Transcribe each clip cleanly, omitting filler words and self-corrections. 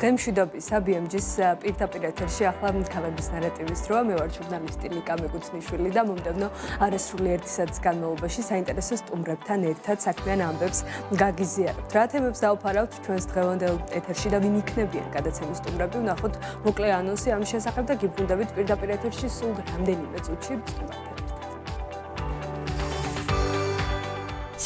დღემშვიდობისა BMG-ის პირდაპირ ეთერში ახლა ქალების ნარატივის დროა. მე ვარ ჟურნალისტი ნიკა მეკუთვნიშვილი და მომდევნო არასრული ერთი საათის განმავლობაში საინტერესო სტუმრებთან ერთად საქმიან ამბებს გაგიზიარებთ. რა თემებს დავფარავთ ჩვენს დღევანდელ ეთერში და ვინ იქნებიან გადაცემის სტუმრები? ვნახოთ მოკლე ანონსი ამის შესახებ და გიბრუნდებით პირდაპირ ეთერში სულ რამდენიმე წუთში სტუმრებთან.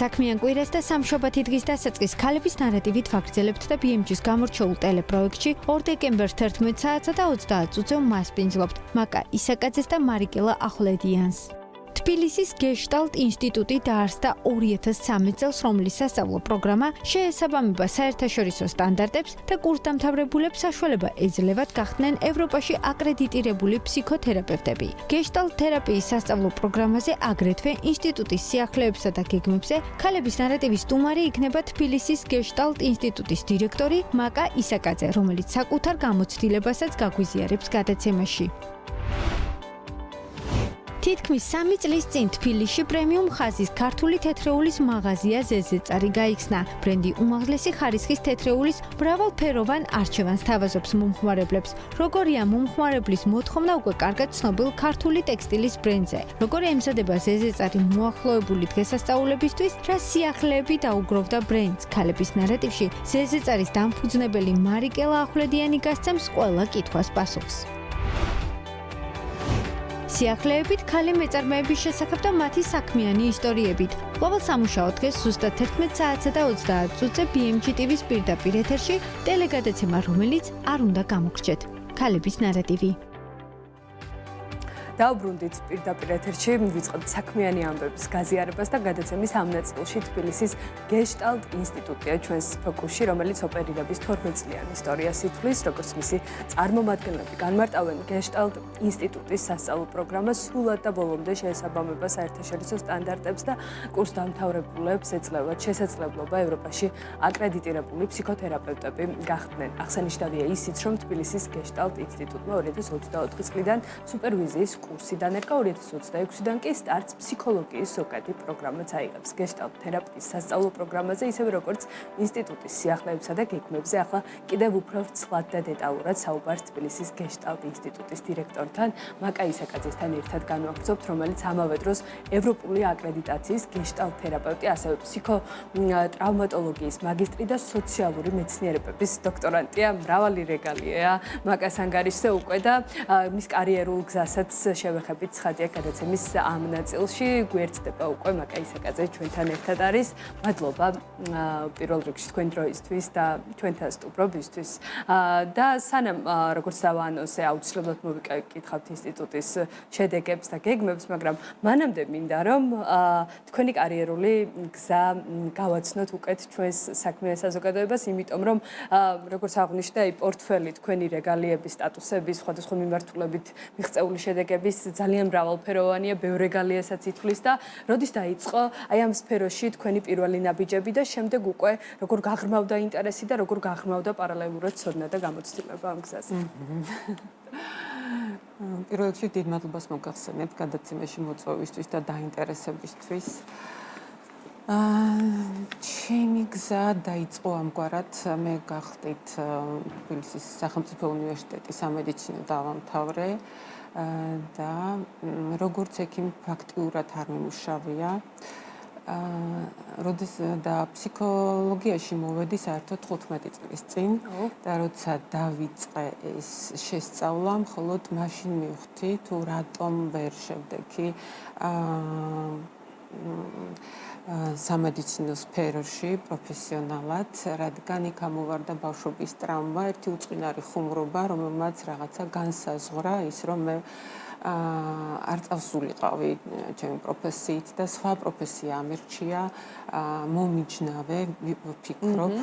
საქმიან კვირას და სამშობათი დღის დასაწყის ქალების ნარატივით ვაგრძელებთ და BMG-ის გამორჩეულ ტელეპროექტში 2 დეკემბერს 11 საათსა და 30 წუთზე მასპინძლობთ მაკა ისაკაძეს და მარიკელა ახვლედიანს. თბილისის გეშტალტ ინსტიტუტი დაარსდა 2013 წელს, რომლის სასწავლო პროგრამა შეესაბამება საერთაშორისო სტანდარტებს და კურსდამთავრებულებს საშუალება ეძლევათ გახდნენ ევროპაში აკრედიტირებული ფსიქოთერაპევტები. გეშტალტ თერაპიის სასწავლო პროგრამაზე აგრეთვე ინსტიტუტის სიახლეებსა და გეგმებზე ქალების ნარატივის სტუმარი იქნება თბილისის გეშტალტ ინსტიტუტის დირექტორი მაკა ისაკაძე, რომელიც საკუთარ გამოცდილებასაც გაგვიზიარებს გადაცემაში. თითქმის 3 წლის წინ თბილისში პრემიუმ ხაზის ქართული თეთრეულის მაღაზია ზეზეწარი გაიხსნა. ბრენდი უმაღლესი ხარისხის თეთრეულის მრავალფეროვან არჩევანს თავაზობს მომხმარებლებს. როგორია მომხმარებლის მოთხოვნა უკვე კარგად ცნობილ ქართული ტექსტილის ბრენდზე. როგორ ემზადება ზეზეწარი მოახლოებული დღესასწაულებისთვის, რა სიახლეები დაუგროვდა ბრენდს. ქალების ნარატივში ზეზეწარის დამფუძნებელი მარიკელა ახვლედიანი გასცემს ყველა კითხვას პასუხს. სიახლეებით ქალი მეწარმეების შესახებ და მათი საქმიანი ისტორიებით. ყოველ სამუშაო დღეს ზუსტად 11 საათსა და 30 წუთზე BMG TV-ის პირდაპირ ეთერში ტელეგადაცემა, რომელიც არ უნდა გამოგრჩეთ. ქალების ნარატივი. დავბრუნდით პირდაპირ ეთერში, ვიწყებთ საქმიანი ამბების გაზიარებას და გადაცემის ამ ნაწილში თბილისის გეშტალტ ინსტიტუტია ჩვენს ფოკუსში, რომელიც ოპერირების 12 წლიან ისტორიას ითვლის, როგორც მისი წარმომადგენლები განმარტავენ გეშტალტ ინსტიტუტის სასწავლო პროგრამა სრულად და ბოლომდე შეესაბამება საერთაშორისო სტანდარტებს და კურსდამთავრებულებს ეძლევათ შესაძლებლობა ევროპაში აკრედიტირებული ფსიქოთერაპევტები გახდნენ. აღსანიშნავია ისიც, რომ თბილისის გეშტალტ ინსტიტუტმა 2024 წლიდან სუპერვიზიის კურსიდან ერგა 2026-დან კი სტარტს ფსიქოლოგიის ზოგადი პროგრამაც აიღებს. გეშტალტ თერაპიის სასწავლო პროგრამაზე, ისევე როგორც ინსტიტუტის სიახლეებსა და გეგმებზე, ახლა კიდევ უფრო ვრცლად და დეტალურად საუბარს თბილისის გეშტალტ ინსტიტუტის დირექტორთან მაკა ისაკაძესთან ერთად განვაგრძობთ, რომელიც ამავე დროს ევროპული აკრედიტაციის გეშტალტ თერაპევტი, ასევე ფსიქოტრაუმატოლოგიის მაგისტრი და სოციალური მეცნიერებების დოქტორანტია. მრავალი რეგალია მაკას ანგარიშზე უკვე და მის კარიერულ გზასაც შევეხებით ცხადია გადაცემის ამ ნაწილში. გვერდდება უკვე მაკა ისაკაძე ჩვენთან ერთად არის. მადლობა პირველ რიგში თქვენ დროისთვის და ჩვენთან სტუმრობისთვის. და სანამ როგორც დავაანონსე, აუცილებლად მოვიკითხავთ ინსტიტუტის შედეგებს და გეგმებს, მაგრამ მანამდე მინდა რომ თქვენი კარიერული გზა გავაცნოთ უკეთ ჩვენს საქმიან საზოგადოებას, იმიტომ რომ როგორც აღვნიშნე, პორტფელი თქვენი რეგალიების, სტატუსების, სხვადასხვა მიმართულებით მიღწეული შედეგების ძალიან მრავალფეროვანია, ბევრ რეგალიასაც ითვლის და როდის დაიწყო აი ამ სფეროში თქვენი პირველი ნაბიჯები და შემდეგ უკვე როგორ გაღრმავდა ინტერესი და როგორ გაღრმავდა პარალელურად ცოდნა და გამოცდილება ამ გზაზე. პირველ რიგში დიდ მადლობას მოგახსენებთ გადაცემაში მოწვევისთვის და დაინტერესებისთვის. ჩემი გზა დაიწყო ამგვარად, მე გახდით თბილისის სახელმწიფო უნივერსიტეტის სამედიცინო დავამთავრე და როგორც ექიმი ფაქტიურად არ მიმუშავია. და ფსიქოლოგიაში მოვედი საერთოდ 15 წლის წინ და როცა დავიწყე ეს შესწავლა, მხოლოდ მაშინ მივხვდი თუ რატომ ვერ შევდექი სამედიცინო სფეროში პროფესიონალად, რადგან იქ ამოვარდა ბავშვობის ტრაუმა, ერთი უწყინარი ხუმრობა, რომელმაც რაღაცა განსაზღვრა ის, რომ მე არ წავსულიყავი ჩემი პროფესიით და სხვა პროფესია ამირჩია, მომიჯნავე, ვფიქრობ,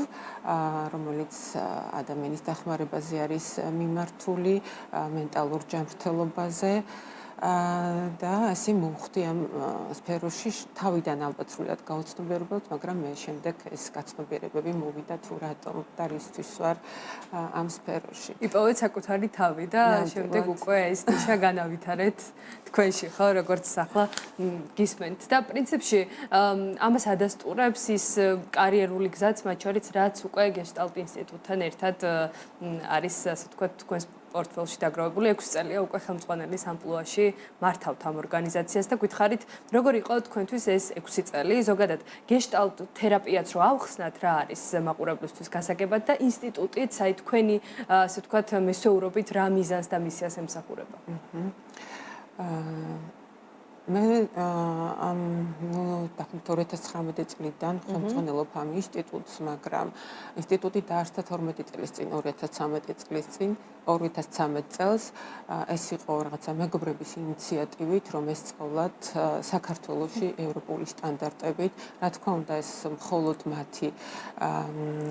რომელიც ადამიანის დახმარებაზე არის მიმართული, მენტალურ ჯანმრთელობაზე. და ასე მოვხდი ამ სფეროში თავიდან ალბათ სულად გაუცნობიერებლად, მაგრამ მე შემდეგ ეს გაცნობიერებები მოვიდა თუ რატომ და რისთვის ვარ ამ სფეროში. იპოვეთ საკუთარი თავი და შემდეგ უკვე ეს ნიშა განავითარეთ თქვენში, ხო, როგორც ახლა გისმენთ. და პრინციპში ამას ადასტურებს ის კარიერული გზაც, მათ შორის რაც უკვე გეშტალტ ინსტიტუტთან ერთად არის, ასე ვთქვათ, თქვენს პორტფელში დაგროვებული 6 წელია უკვე ხელმძღვანელის ამპლუაში მართავთ ამ ორგანიზაციას და გითხარით, როგორ იყო თქვენთვის ეს 6 წელი, ზოგადად გეშტალტ თერაპიაც რო ავხსნათ, რა არის მაყურებლისთვის გასაგებად და ინსტიტუტიც, აი თქვენი, ასე ვთქვათ, მესვეურობით რა მიზანს და მისიას ემსახურება. მე ამ 2019 წლიდან ხელმძღვანელობ ამ ინსტიტუტს, მაგრამ ინსტიტუტი დაარსდა 12 წლის წინ, 2013 წლის წინ, 2013 წელს ეს იყო რაღაცა მეგობრების ინიციატივით, რომ ესწავლათ საქართველოში ევროპული სტანდარტებით. რა თქმა უნდა, ეს მხოლოდ მათი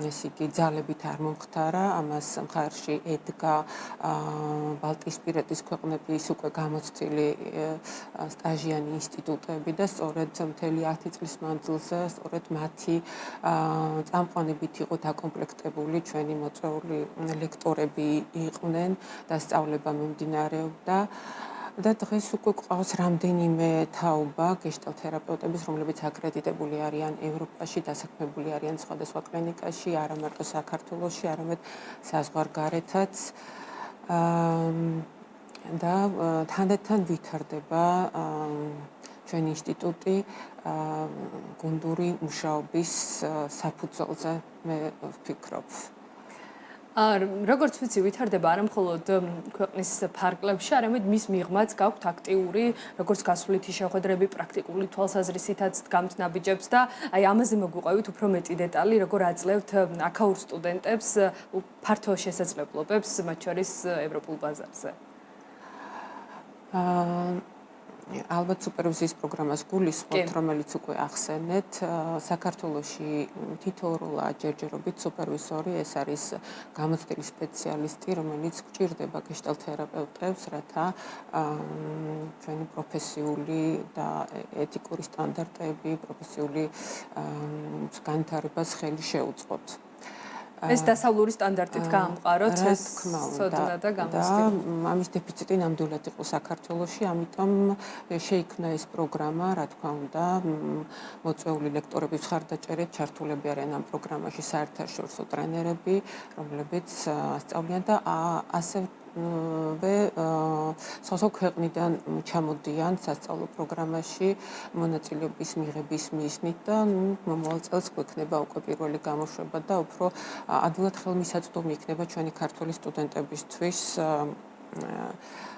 ესე იგი ძალებით არ მომხდარა, ამას მხარში ედგა ბალტიისპირეთის ქვეყნების უკვე გამოცდილი სტაჟიანი ინსტიტუტები და სწორედ მთელი 10 წლის მანძილზე სწორედ მათი წამყვანებით იყო დაკომპლექტებული ჩვენი მოწვეული ლექტორები იყვნენ და სწავლება მიმდინარეობდა. და დღეს უკვე გვყავს რამდენიმე თაობა გეშტალტ თერაპევტების, რომლებიც აკრედიტებული არიან ევროპაში, დასაქმებული არიან სხვადასხვა კლინიკაში, არა მარტო საქართველოში, არამედ საზღვარგარეთაც. და თანდათან ვითარდება ჩვენი ინსტიტუტი გუნდური მუშაობის საფუძველზე, მე ვფიქრობ. როგორც ვიცი, ვითარდება არა მხოლოდ ქვეყნის ფარგლებში, არამედ მის მიღმაც გაქვთ აქტიური, როგორც გასვლითი შეხვედრები, პრაქტიკული თვალსაზრისითაც დგამთ ნაბიჯებს და აი ამაზე მოგვიყვებით უფრო მეტი დეტალი, როგორ აძლევთ აქაურ სტუდენტებს ფართო შესაძლებლობებს, მათ შორის ევროპულ ბაზარზე. ალბათ სუპერვიზიის პროგრამას გულისხმობთ, რომელიც უკვე ახსენეთ. საქართველოში თითოეულაა ჯერჯერობით სუპერვიზორი, ეს არის გამოცდილი სპეციალისტი, რომელიც გვჭირდება გეშტალტ თერაპევტებს, რათა ჩვენი პროფესიული და ეთიკური სტანდარტები, პროფესიული განვითარებას ხელი შეუწყოთ. ეს დასავლური სტანდარტით გაამყაროთ, ეს სოდნა და გამოცდილი. ამის დეფიციტი ნამდვილად იყო საქართველოში, ამიტომ შეიქმნა ეს პროგრამა, რა თქმა უნდა, მოწვეული ლექტორების მხარდაჭერით ჩართულები არიან ამ პროგრამაში საერთაშორისო ტრენერები, რომლებიც ასწავლიან და ასევე სხვადასხვა ქვეყნიდან ჩამოდიან სასწავლო პროგრამაში მონაწილეობის მიღების მიზნით და მომავალ წელს გვექნება უკვე პირველი გამოშვება და უფრო ადვილად ხელმისაწვდომი იქნება ჩვენი ქართული სტუდენტებისთვის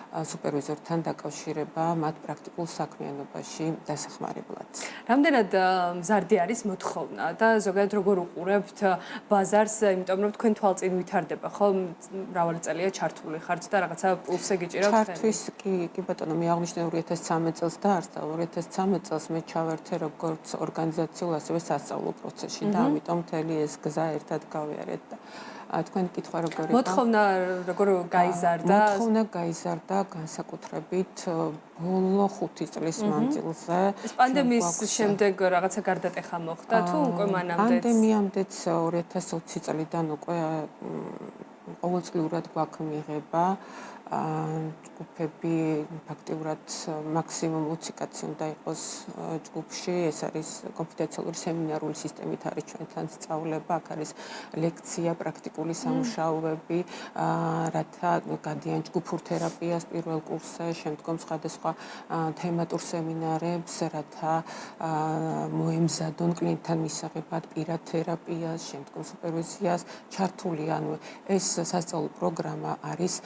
სუპერვიზორთან დაკავშირება მათ პრაქტიკულ საქმიანობაში დასახმარებლად. რამდენად მზარდი არის მოთხოვნა და ზოგადად როგორ უყურებთ ბაზარს, იმიტომ რომ თქვენ თვალწინ ვითარდება, ხო? მრავალი წელია ჩართული ხართ და რაღაცა პულსზე გიჭირავთ ხელი. ჩართვის კი ბატონო, მე აღნიშნე 2013 წელს დაარსდა, 2013 წელს მე ჩავერთე როგორც ორგანიზაციულ, ასევე სასწავლო პროცესში და ამიტომ მთელი ეს გზა ერთად გავიარეთ და თქვენი კითხვა როგორ იყო? მოთხოვნა როგორ გაიზარდა? მოთხოვნა გაიზარდა განსაკუთრებით ბოლო 5 წლის მანძილზე. ეს პანდემიის შემდეგ რაღაცა გარდატეხა მოხდა თუ უკვე მანამდეც? პანდემიამდეც 2020 წლიდან უკვე ყოველწლიურად გვაქვს მიღება ჯგუფები, ფაქტიურად მაქსიმუმ 20 კაცი უნდა იყოს ჯგუფში. ეს არის კონფიდენციალური სემინარული სისტემით არის ჩვენთან სწავლება, აქ არის ლექცია, პრაქტიკული სამუშაოები, რათა გადიან ჯგუფურ თერაპიას პირველ კურსზე, შემდგომ სხვადასხვა თემატურ სემინარებს, რათა მოემზადონ კლიენტთან მისაღებად პირად თერაპიას, შემდგომ სუპერვიზიას ჩართული. ანუ ეს სასწავლო პროგრამა არის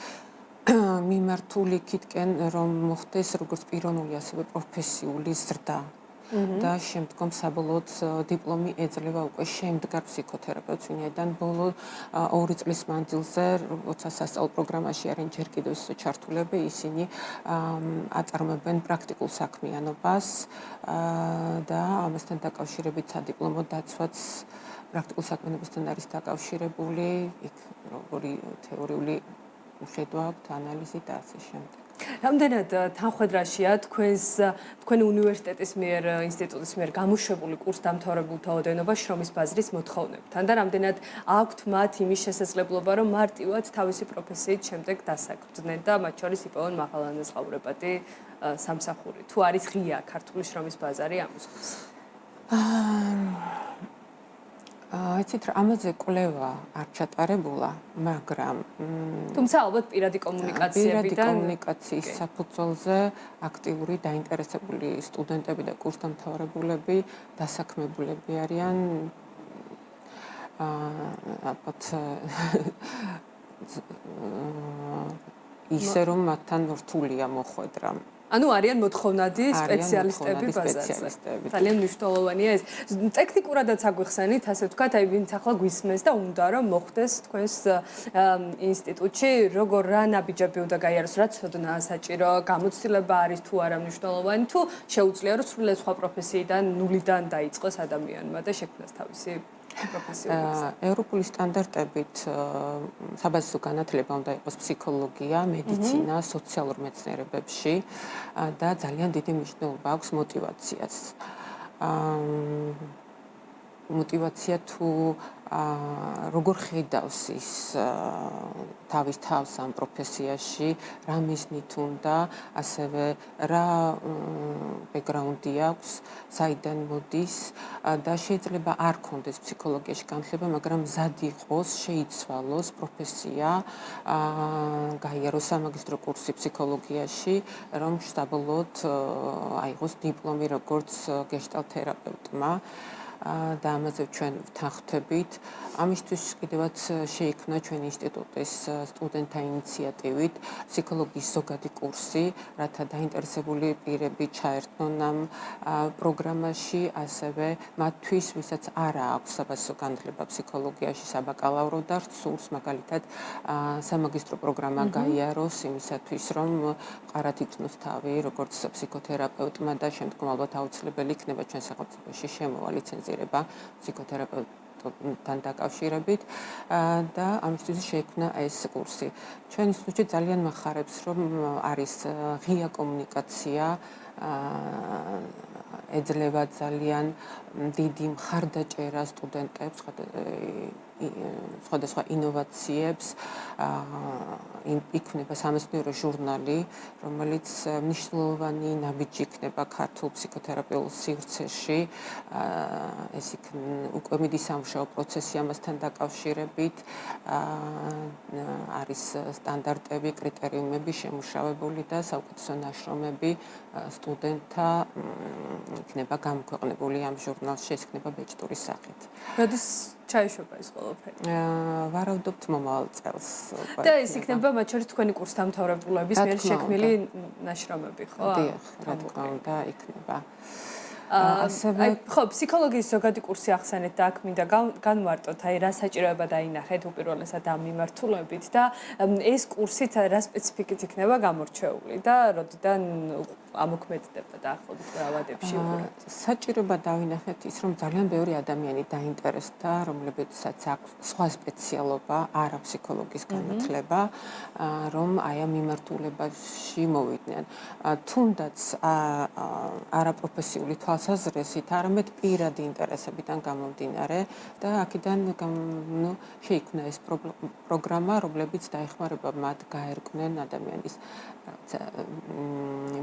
მიმართული იქითკენ, რომ მოხდეს როგორც პიროვნული, ასევე პროფესიული ზრდა. და შემდგომ საბოლოოდ დიპლომი ეძლევა უკვე შემდგარ ფსიქოთერაპევტს, ვინაიდან ბოლო 2 წლის მანძილზე, როცა სასწავლო პროგრამაში არიან ჯერ კიდევ ჩართულები, ისინი აწარმოებენ პრაქტიკულ საქმიანობას და ამასთან დაკავშირებით სადიპლომო დაცვაც პრაქტიკულ საქმიანობასთან არის დაკავშირებული, იქ როგორი თეორიული ხედვა აქვთ, ანალიზი და ასე შემდეგ. რამდენად თანხმედრაშია თქვენი უნივერსიტეტის მიერ, ინსტიტუტის მიერ გამოშვებული კურსდამთავრებულთა ოდენობა შრომის ბაზრის მოთხოვნებთან და რამდენად აქვთ მათ იმის შესაძლებლობა, რომ მარტივად თავისი პროფესიით შემდეგ დასაქმდნენ და მათ შორის იპოვონ მაღალანაზღაურებადი სამსახური. თუ არის ღია ქართული შრომის ბაზარი ამისთვის? იცით რა, ამაზე კვლევა არ ჩატარებულა, მაგრამ თუმცა ალბათ პირადი კომუნიკაციებიდან კომუნიკაციის საფუძველზე აქტიური დაინტერესებული სტუდენტები და კურსდამთავრებულები დასაქმებულები არიან ალბათ ისე რომ მათთან რთულია მოხვედრა. ანუ არიან მოთხოვნადი სპეციალისტები ბაზარზე. ძალიან მნიშვნელოვანია ეს. ტექნიკურადაც აგვიხსენით, ასე ვთქვათ, აი ვინც ახლა გვისმენს და უნდა რომ მოხდეს თქვენს ინსტიტუტში, როგორ რა ნაბიჯები უნდა გაიაროს, რა ცოდნა საჭირო, გამოცდილება არის თუ არა მნიშვნელოვანი, თუ შეუძლია რომ სრულიად სხვა პროფესიიდან ნულიდან დაიწყოს ადამიანმა და შექმნას თავისი ევროპული სტანდარტებით საბაზისო განათლება უნდა იყოს ფსიქოლოგია, მედიცინა, სოციალურ მეცნიერებებში და ძალიან დიდი მნიშვნელობა აქვს мотиваციას. мотиваცია თუ როგორ ხედავს ის თავის თავს ამ პროფესიაში, რა მიზნით უნდა, ასევე რა ბექგრაუნდი აქვს, საიდან მოდის და შეიძლება არ ქონდეს ფსიქოლოგიაში განათლება, მაგრამ მზად იყოს, შეიცვალოს პროფესია, გაიაროს სამაგისტრო კურსი ფსიქოლოგიაში, რომ საბოლოოდ აიღოს დიპლომი როგორც გეშტალტ თერაპევტმა. და ამაზე ჩვენ ვთანხმდებით. ამისთვის კიდევაც შეიქმნა ჩვენი ინსტიტუტის სტუდენტთა ინიციატივით ფსიქოლოგიის ზოგადი კურსი, რათა დაინტერესებული პირები ჩაერთონ ამ პროგრამაში, ასევე მათთვის, ვისაც არ აქვს საბაზისო განათლება ფსიქოლოგიაში საბაკალავრო და სურს მაგალითად სამაგისტრო პროგრამა გაიაროს იმისათვის, რომ ყარად იცნოს თავი, როგორც ფსიქოთერაპევტმა და შემდგომ ალბათ აუცილებელი იქნება ჩვენ სახელმწიფოში შემოვა ლიცენზირება ფსიქოთერაპევტთან დაკავშირებით და ამისთვის შეიქმნა ეს კურსი. ჩვენ ინსტიტუტში ძალიან მახარებს, რომ არის ღია კომუნიკაცია, ეძლევა ძალიან დიდი მხარდაჭერა სტუდენტებს, სხვადასხვა ინოვაციებს, იქნება სამეცნიერო ჟურნალი, რომელიც მნიშვნელოვანი ნაბიჯი იქნება ქართულ ფსიქოთერაპიულ სივრცეში. ეს უკვე მიდის სამუშაო პროცესი ამასთან დაკავშირებით. არის სტანდარტები, კრიტერიუმები შემუშავებული და საუკეთესო ნაშრომები სტუდენტთა იქნება გამოქვეყნებული ამ ჟურნალში, ეს იქნება ბეჭდურის სახით. როდის ჩაიშვება ეს ყველაფერი? ვარავდობთ მომავალ წელს. და ეს იქნება მათ შორის თქვენი კურსდამთავრებულების მიერ შექმნილი ნაშრომები, ხო? დიახ, რა თქმა უნდა, იქნება. ასევე ხო, ფსიქოლოგიის ზოგადი კურსი ახსენეთ და აქ მინდა განვარტოთ, აი რა საჭიროება დაინახეთ უპირველესად ამ მიმართულებით და ეს კურსით რა სპეციფიკით იქნება გამორჩეული და როდიდან ამოქმედდება დაახლოებით რა ვადებში უყურებთ? საჭიროება დავინახეთ ის, რომ ძალიან ბევრი ადამიანი დაინტერესდა, რომლებიცაც აქვს სხვა სპეციალობა, არა ფსიქოლოგიის განათლება, რომ აი ამ მიმართულებაში მოვიდნენ. თუნდაც არაპროფესიული თვალსაზრისით, არამედ პირადი ინტერესებიდან გამომდინარე და აქედან შეიქმნა ეს პროგრამა, რომლებიც დაეხმარება მათ გაერკვნენ ადამიანის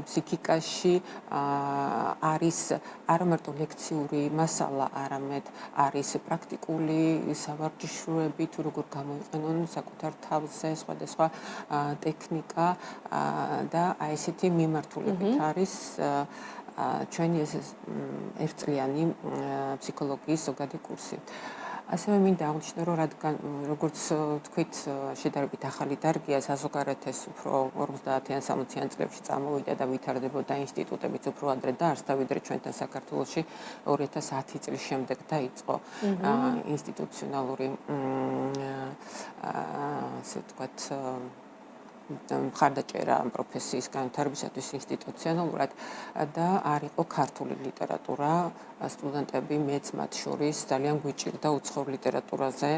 ფსიქიკაში არის არა მარტო ლექციური მასალა, არამედ არის პრაქტიკული სავარჯიშოები, თუ როგორ გამოიყენონ საკუთარ თავზე სხვადასხვა ტექნიკა და აი ესეთი მიმართულებით არის ჩვენი ეს ერთწლიანი ფსიქოლოგიის ზოგადი კურსი. ასევე მინდა აღნიშნო, რომ რადგან როგორც თქვით, შედარებით ახალი დარგია, საზოგადოებას უფრო 50-იან 60-იან წლებში წამოვიდა და ვითარდებოდა ინსტიტუტებიც უფრო ადრე დაარსდა, ვიდრე ჩვენთან საქართველოში 2010 წლის შემდეგ დაიწყო ინსტიტუციონალური ასე ვთქვათ მხარდაჭერა ამ პროფესიის განვითარებისათვის ინსტიტუციონალურად და არ იყო ქართული ლიტერატურა სტუდენტები მეც მათ შორის ძალიან გვიჭირდა უცხოურ ლიტერატურაზე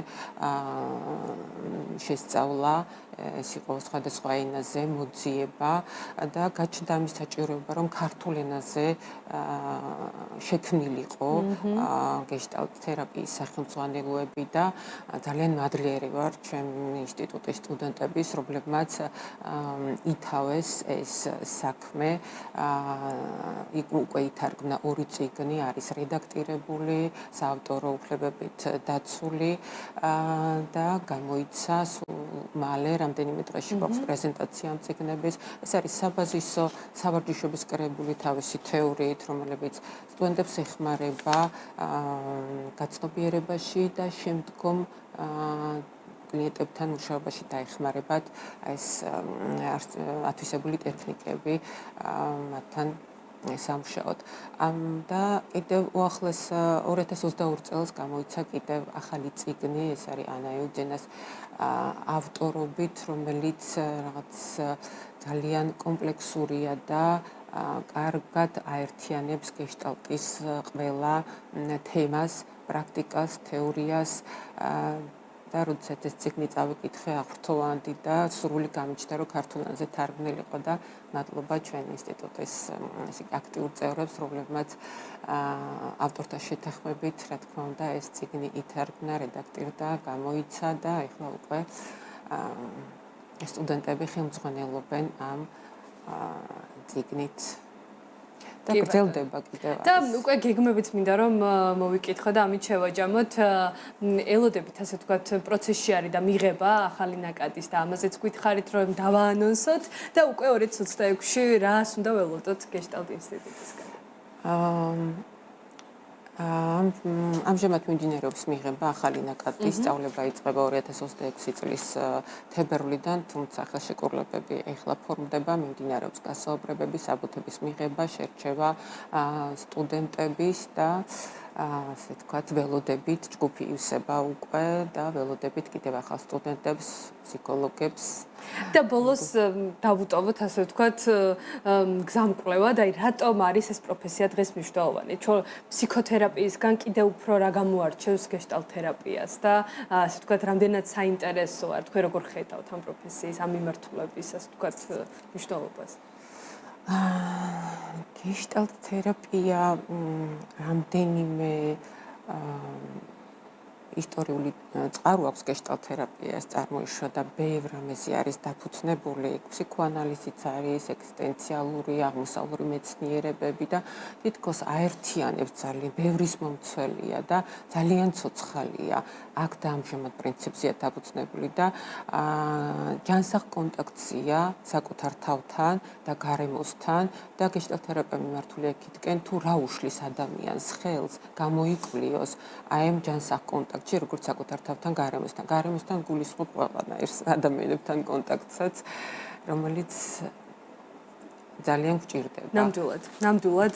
შესწავლა ეს იყო სხვადასხვა ენაზე მოძიება და გაჩნდა ამის საჭიროება რომ ქართულ ენაზე შექმნილიყო გეშტალტ თერაპიის სახელმძღვანელოები და ძალიან მადლიერი ვარ ჩემი ინსტიტუტის სტუდენტების რომლებმაც ითავეს ეს საქმე უკვე ითარგმნა 2 წიგნი არის რედაქტირებული საავტორო უფლებებით დაცული და გამოიცა მალე რამდენიმე დღეში გვაქვს პრეზენტაცია ამ წიგნების ეს არის საბაზისო სავარჯიშობის კრებული თავისი თეორიით რომელიც სტუდენტებს ეხმარება გაცნობიერებაში და შემდგომ კლიენტებთან მუშაობაში დაეხმარებათ ეს ათვისებული ტექნიკები მათთან სამუშაოდ. და კიდევ უახლეს 2022 წელს გამოიცა კიდევ ახალი წიგნი, ეს არის ანა იუძენას ავტორობით, რომელიც რაღაც ძალიან კომპლექსურია და კარგად აერთიანებს გეშტალტის ყველა თემას, პრაქტიკას, თეორიას და როდესაც ეს წიგნი წავიკითხე, აღვრთოვანდი და სურვილი გამიჩნდა, რომ ქართულ ენაზე თარგმნილი იყო და მადლობა ჩვენ ინსტიტუტის აქტიურ წევრებს, რომლებმაც ავტორთა შეთანხმებით, რა თქმა უნდა, ეს წიგნი ითარგმნა, რედაქტირდა, გამოიცა და ეხლა უკვე სტუდენტები ხელმძღვანელობენ ამ წიგნით. და გრძელდება კიდევ. და უკვე გეგმებით მინდა რომ მოვიკითხო და ამით შევაჯამოთ. ელოდებით ასე ვთქვათ პროცესში არის და მიღება ახალი ნაკადის და ამაზეც გითხარით რომ დავაანონსოთ და უკვე 2026-ში რას უნდა ველოდოთ გეშტალტ ინსტიტუტისგან. ამჟამად მიმდინარეობს მიღება ახალი ნაკადის სწავლება იწყება 2026 წლის თებერვლიდან, თუმცა ხელშეკრულებები ეხლა ფორმდება, მიმდინარეობს გასაუბრებები, საბუთების მიღება, შერჩევა სტუდენტების და ასე ვთქვათ, ველოდებით ჯგუფი ივსება უკვე და ველოდებით კიდევ ახალ სტუდენტებს, ფსიქოლოგებს და ბოლოს დავუტოვოთ ასე ვთქვათ გზამკვლევა და რატომ არის ეს პროფესია დღეს მნიშვნელოვანი? ჩვენ ფსიქოთერაპიისგან კიდევ უფრო რა გამოარჩევს გეშტალტ თერაპიას და ასე ვთქვათ რამდენად საინტერესოა თქვენ როგორ ხედავთ ამ პროფესიის, ამ მიმართულების ასე ვთქვათ მნიშვნელობას? გეშტალტ თერაპია რამდენიმე ისტორიული წყარო აქვს გეშტალტ თერაპიას წარმოიშვა და ბევრ რამეზე არის დაფუძნებული, ფსიქოანალიზიც არის, ეგზისტენციალური, აღმოსავლური მეცნიერებები და თითქოს აერთიანებს ძალიან ბევრის მომცველია და ძალიან ცოცხალია. აქ და ამჟამად პრინციპზეა დაფუძნებული და ჯანსაღ კონტაქტია საკუთარ თავთან და გარემოსთან და გეშტალტ თერაპია მიმართულია იქითკენ თუ რა უშლის ადამიანს ხელს გამოიკვლიოს აი ამ ჯანსაღ კონტაქტში როგორც საკუთარ თავთან გარემოსთან გულისხმობ ყველანაირ ადამიანებთან კონტაქტსაც რომელიც ძალიან გვჭირდება. ნამდვილად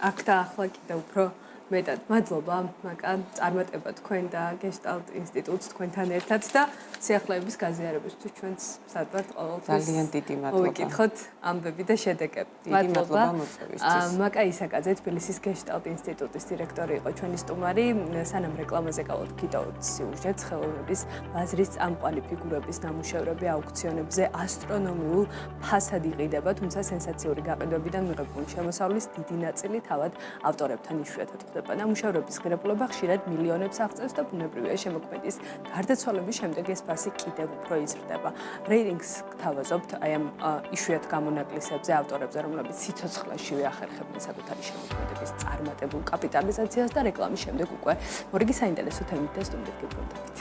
აქ და ახლა კიდევ უფრო მეტად მადლობა მაკა წარმატება თქვენ და გეშტალტ ინსტიტუტს თქვენთან ერთად და სიახლეების გაზიარებისთვის ჩვენს სადვართ ყოველთვის ძალიან დიდი მადლობა. მოვიკითხოთ ამბები და შედეგები. მადლობა მოწვევისთვის. მაკა ისაკაძე თბილისის გეშტალტ ინსტიტუტის დირექტორი იყო ჩვენი სტუმარი. სანამ რეკლამაზე გავთ კიდევ სიუჟეტს ხელოვნების ბაზრის წამყვანი ფიგურების ნამუშევრები აუქციონებზე ასტრონომიულ ფასად იყიდება, თუმცა სენსაციური გაყიდვებიდან მიღებული შემოსავლის დიდი ნაწილი თავად ავტორებთან იშვიათად ნამუშევრების ღირებულება ხშირად მილიონებს აღწევს და ბუნებრივია შემოქმედის გარდაცვალების შემდეგ ეს ფასი კიდევ უფრო იზრდება. რეიტინგს გთავაზობთ აი ამ იშვიათ გამონაკლისებზე, ავტორებზე, რომლებიც სიცოცხლეშივე ახერხებდნენ საკუთარი შემოქმედების წარმატებულ კაპიტალიზაციას და რეკლამის შემდეგ უკვე მორიგი საინტერესო თემით და სტუმრით გებრუნდებით.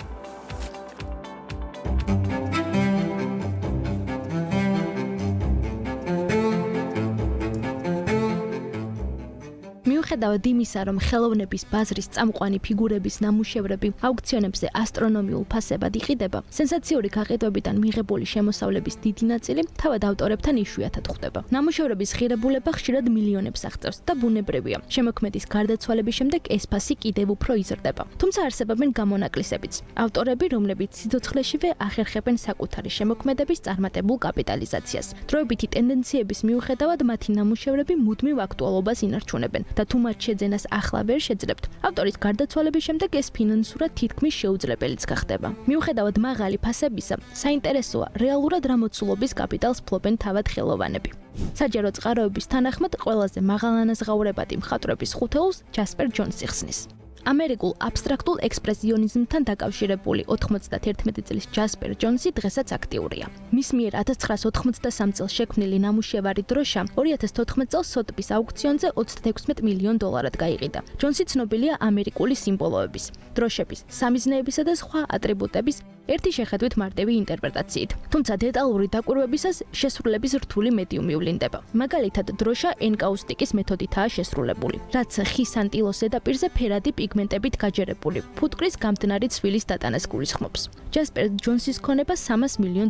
მიუხედავად იმისა, რომ ხელოვნების ბაზრის წამყვანი ფიგურების ნამუშევრები აუქციონებზე ასტრონომიულ ფასებად იყიდება, სენსაციური გაყიდვებიდან მიღებული შემოსავლების დიდი ნაწილი თავად ავტორებთან იშვიათად ხვდება. ნამუშევრების ღირებულება ხშირად მილიონებს აღწევს და ბუნებრივია. შემოქმედის გარდაცვალების შემდეგ ეს ფასი კიდევ უფრო იზრდება. თუმცა არსებობენ გამონაკლისებიც. ავტორები, რომლებიც სიცოცხლეშივე ახერხებენ საკუთარი შემოქმედების წარმატებულ კაპიტალიზაციას. დროებითი ტენდენციების მიუხედავად მათი ნამუშევრები მუდმივ აქტუალობას ინარჩუნებენ და თუ მათ შეძენას ახლა ვერ შეძლებთ, ავტორის გარდაცვალების შემდეგ ეს ფინანსურად თითქმის შეუძლებელიც გახდება. მიუხედავად მაღალი ფასებისა, საინტერესოა, რეალურად რა მოცულობის კაპიტალს ფლობენ თავად ხელოვანები. საჯარო წყაროების თანახმად ყველაზე მაღალანაზღაურებადი მხატვრების ხუთეულს ჯასპერ ჯონსი ხსნის. ამერიკულ აბსტრაქტულ ექსპრესიონიზმთან დაკავშირებული 91 წლის ჯასპერ ჯონსი დღესაც აქტიურია. მის მიერ 1983 წელს შექმნილი ნამუშევარი დროშა 2014 წელს სოტბის აუქციონზე $36 მილიონ გაიყიდა. ჯონსი ცნობილია ამერიკული სიმბოლოების, დროშების, სამიზნეებისა და სხვა ატრიბუტების ერთი შეხედვით მარტივი ინტერპრეტაციით. თუმცა დეტალური დაკვირვებისას შესრულების რთული მედიუმი ვლინდება. მაგალითად, დროშა ენკაუსტიკის მეთოდითაა შესრულებული, რაც ხის ანტილოს ზედაპირზე ფერადი პიგმენტებით გაჯერებული ფუტკრის გამტნარი ცვილის დატანას გულისხმობს. ჯასპერ ჯონსის ქონება $300 მილიონ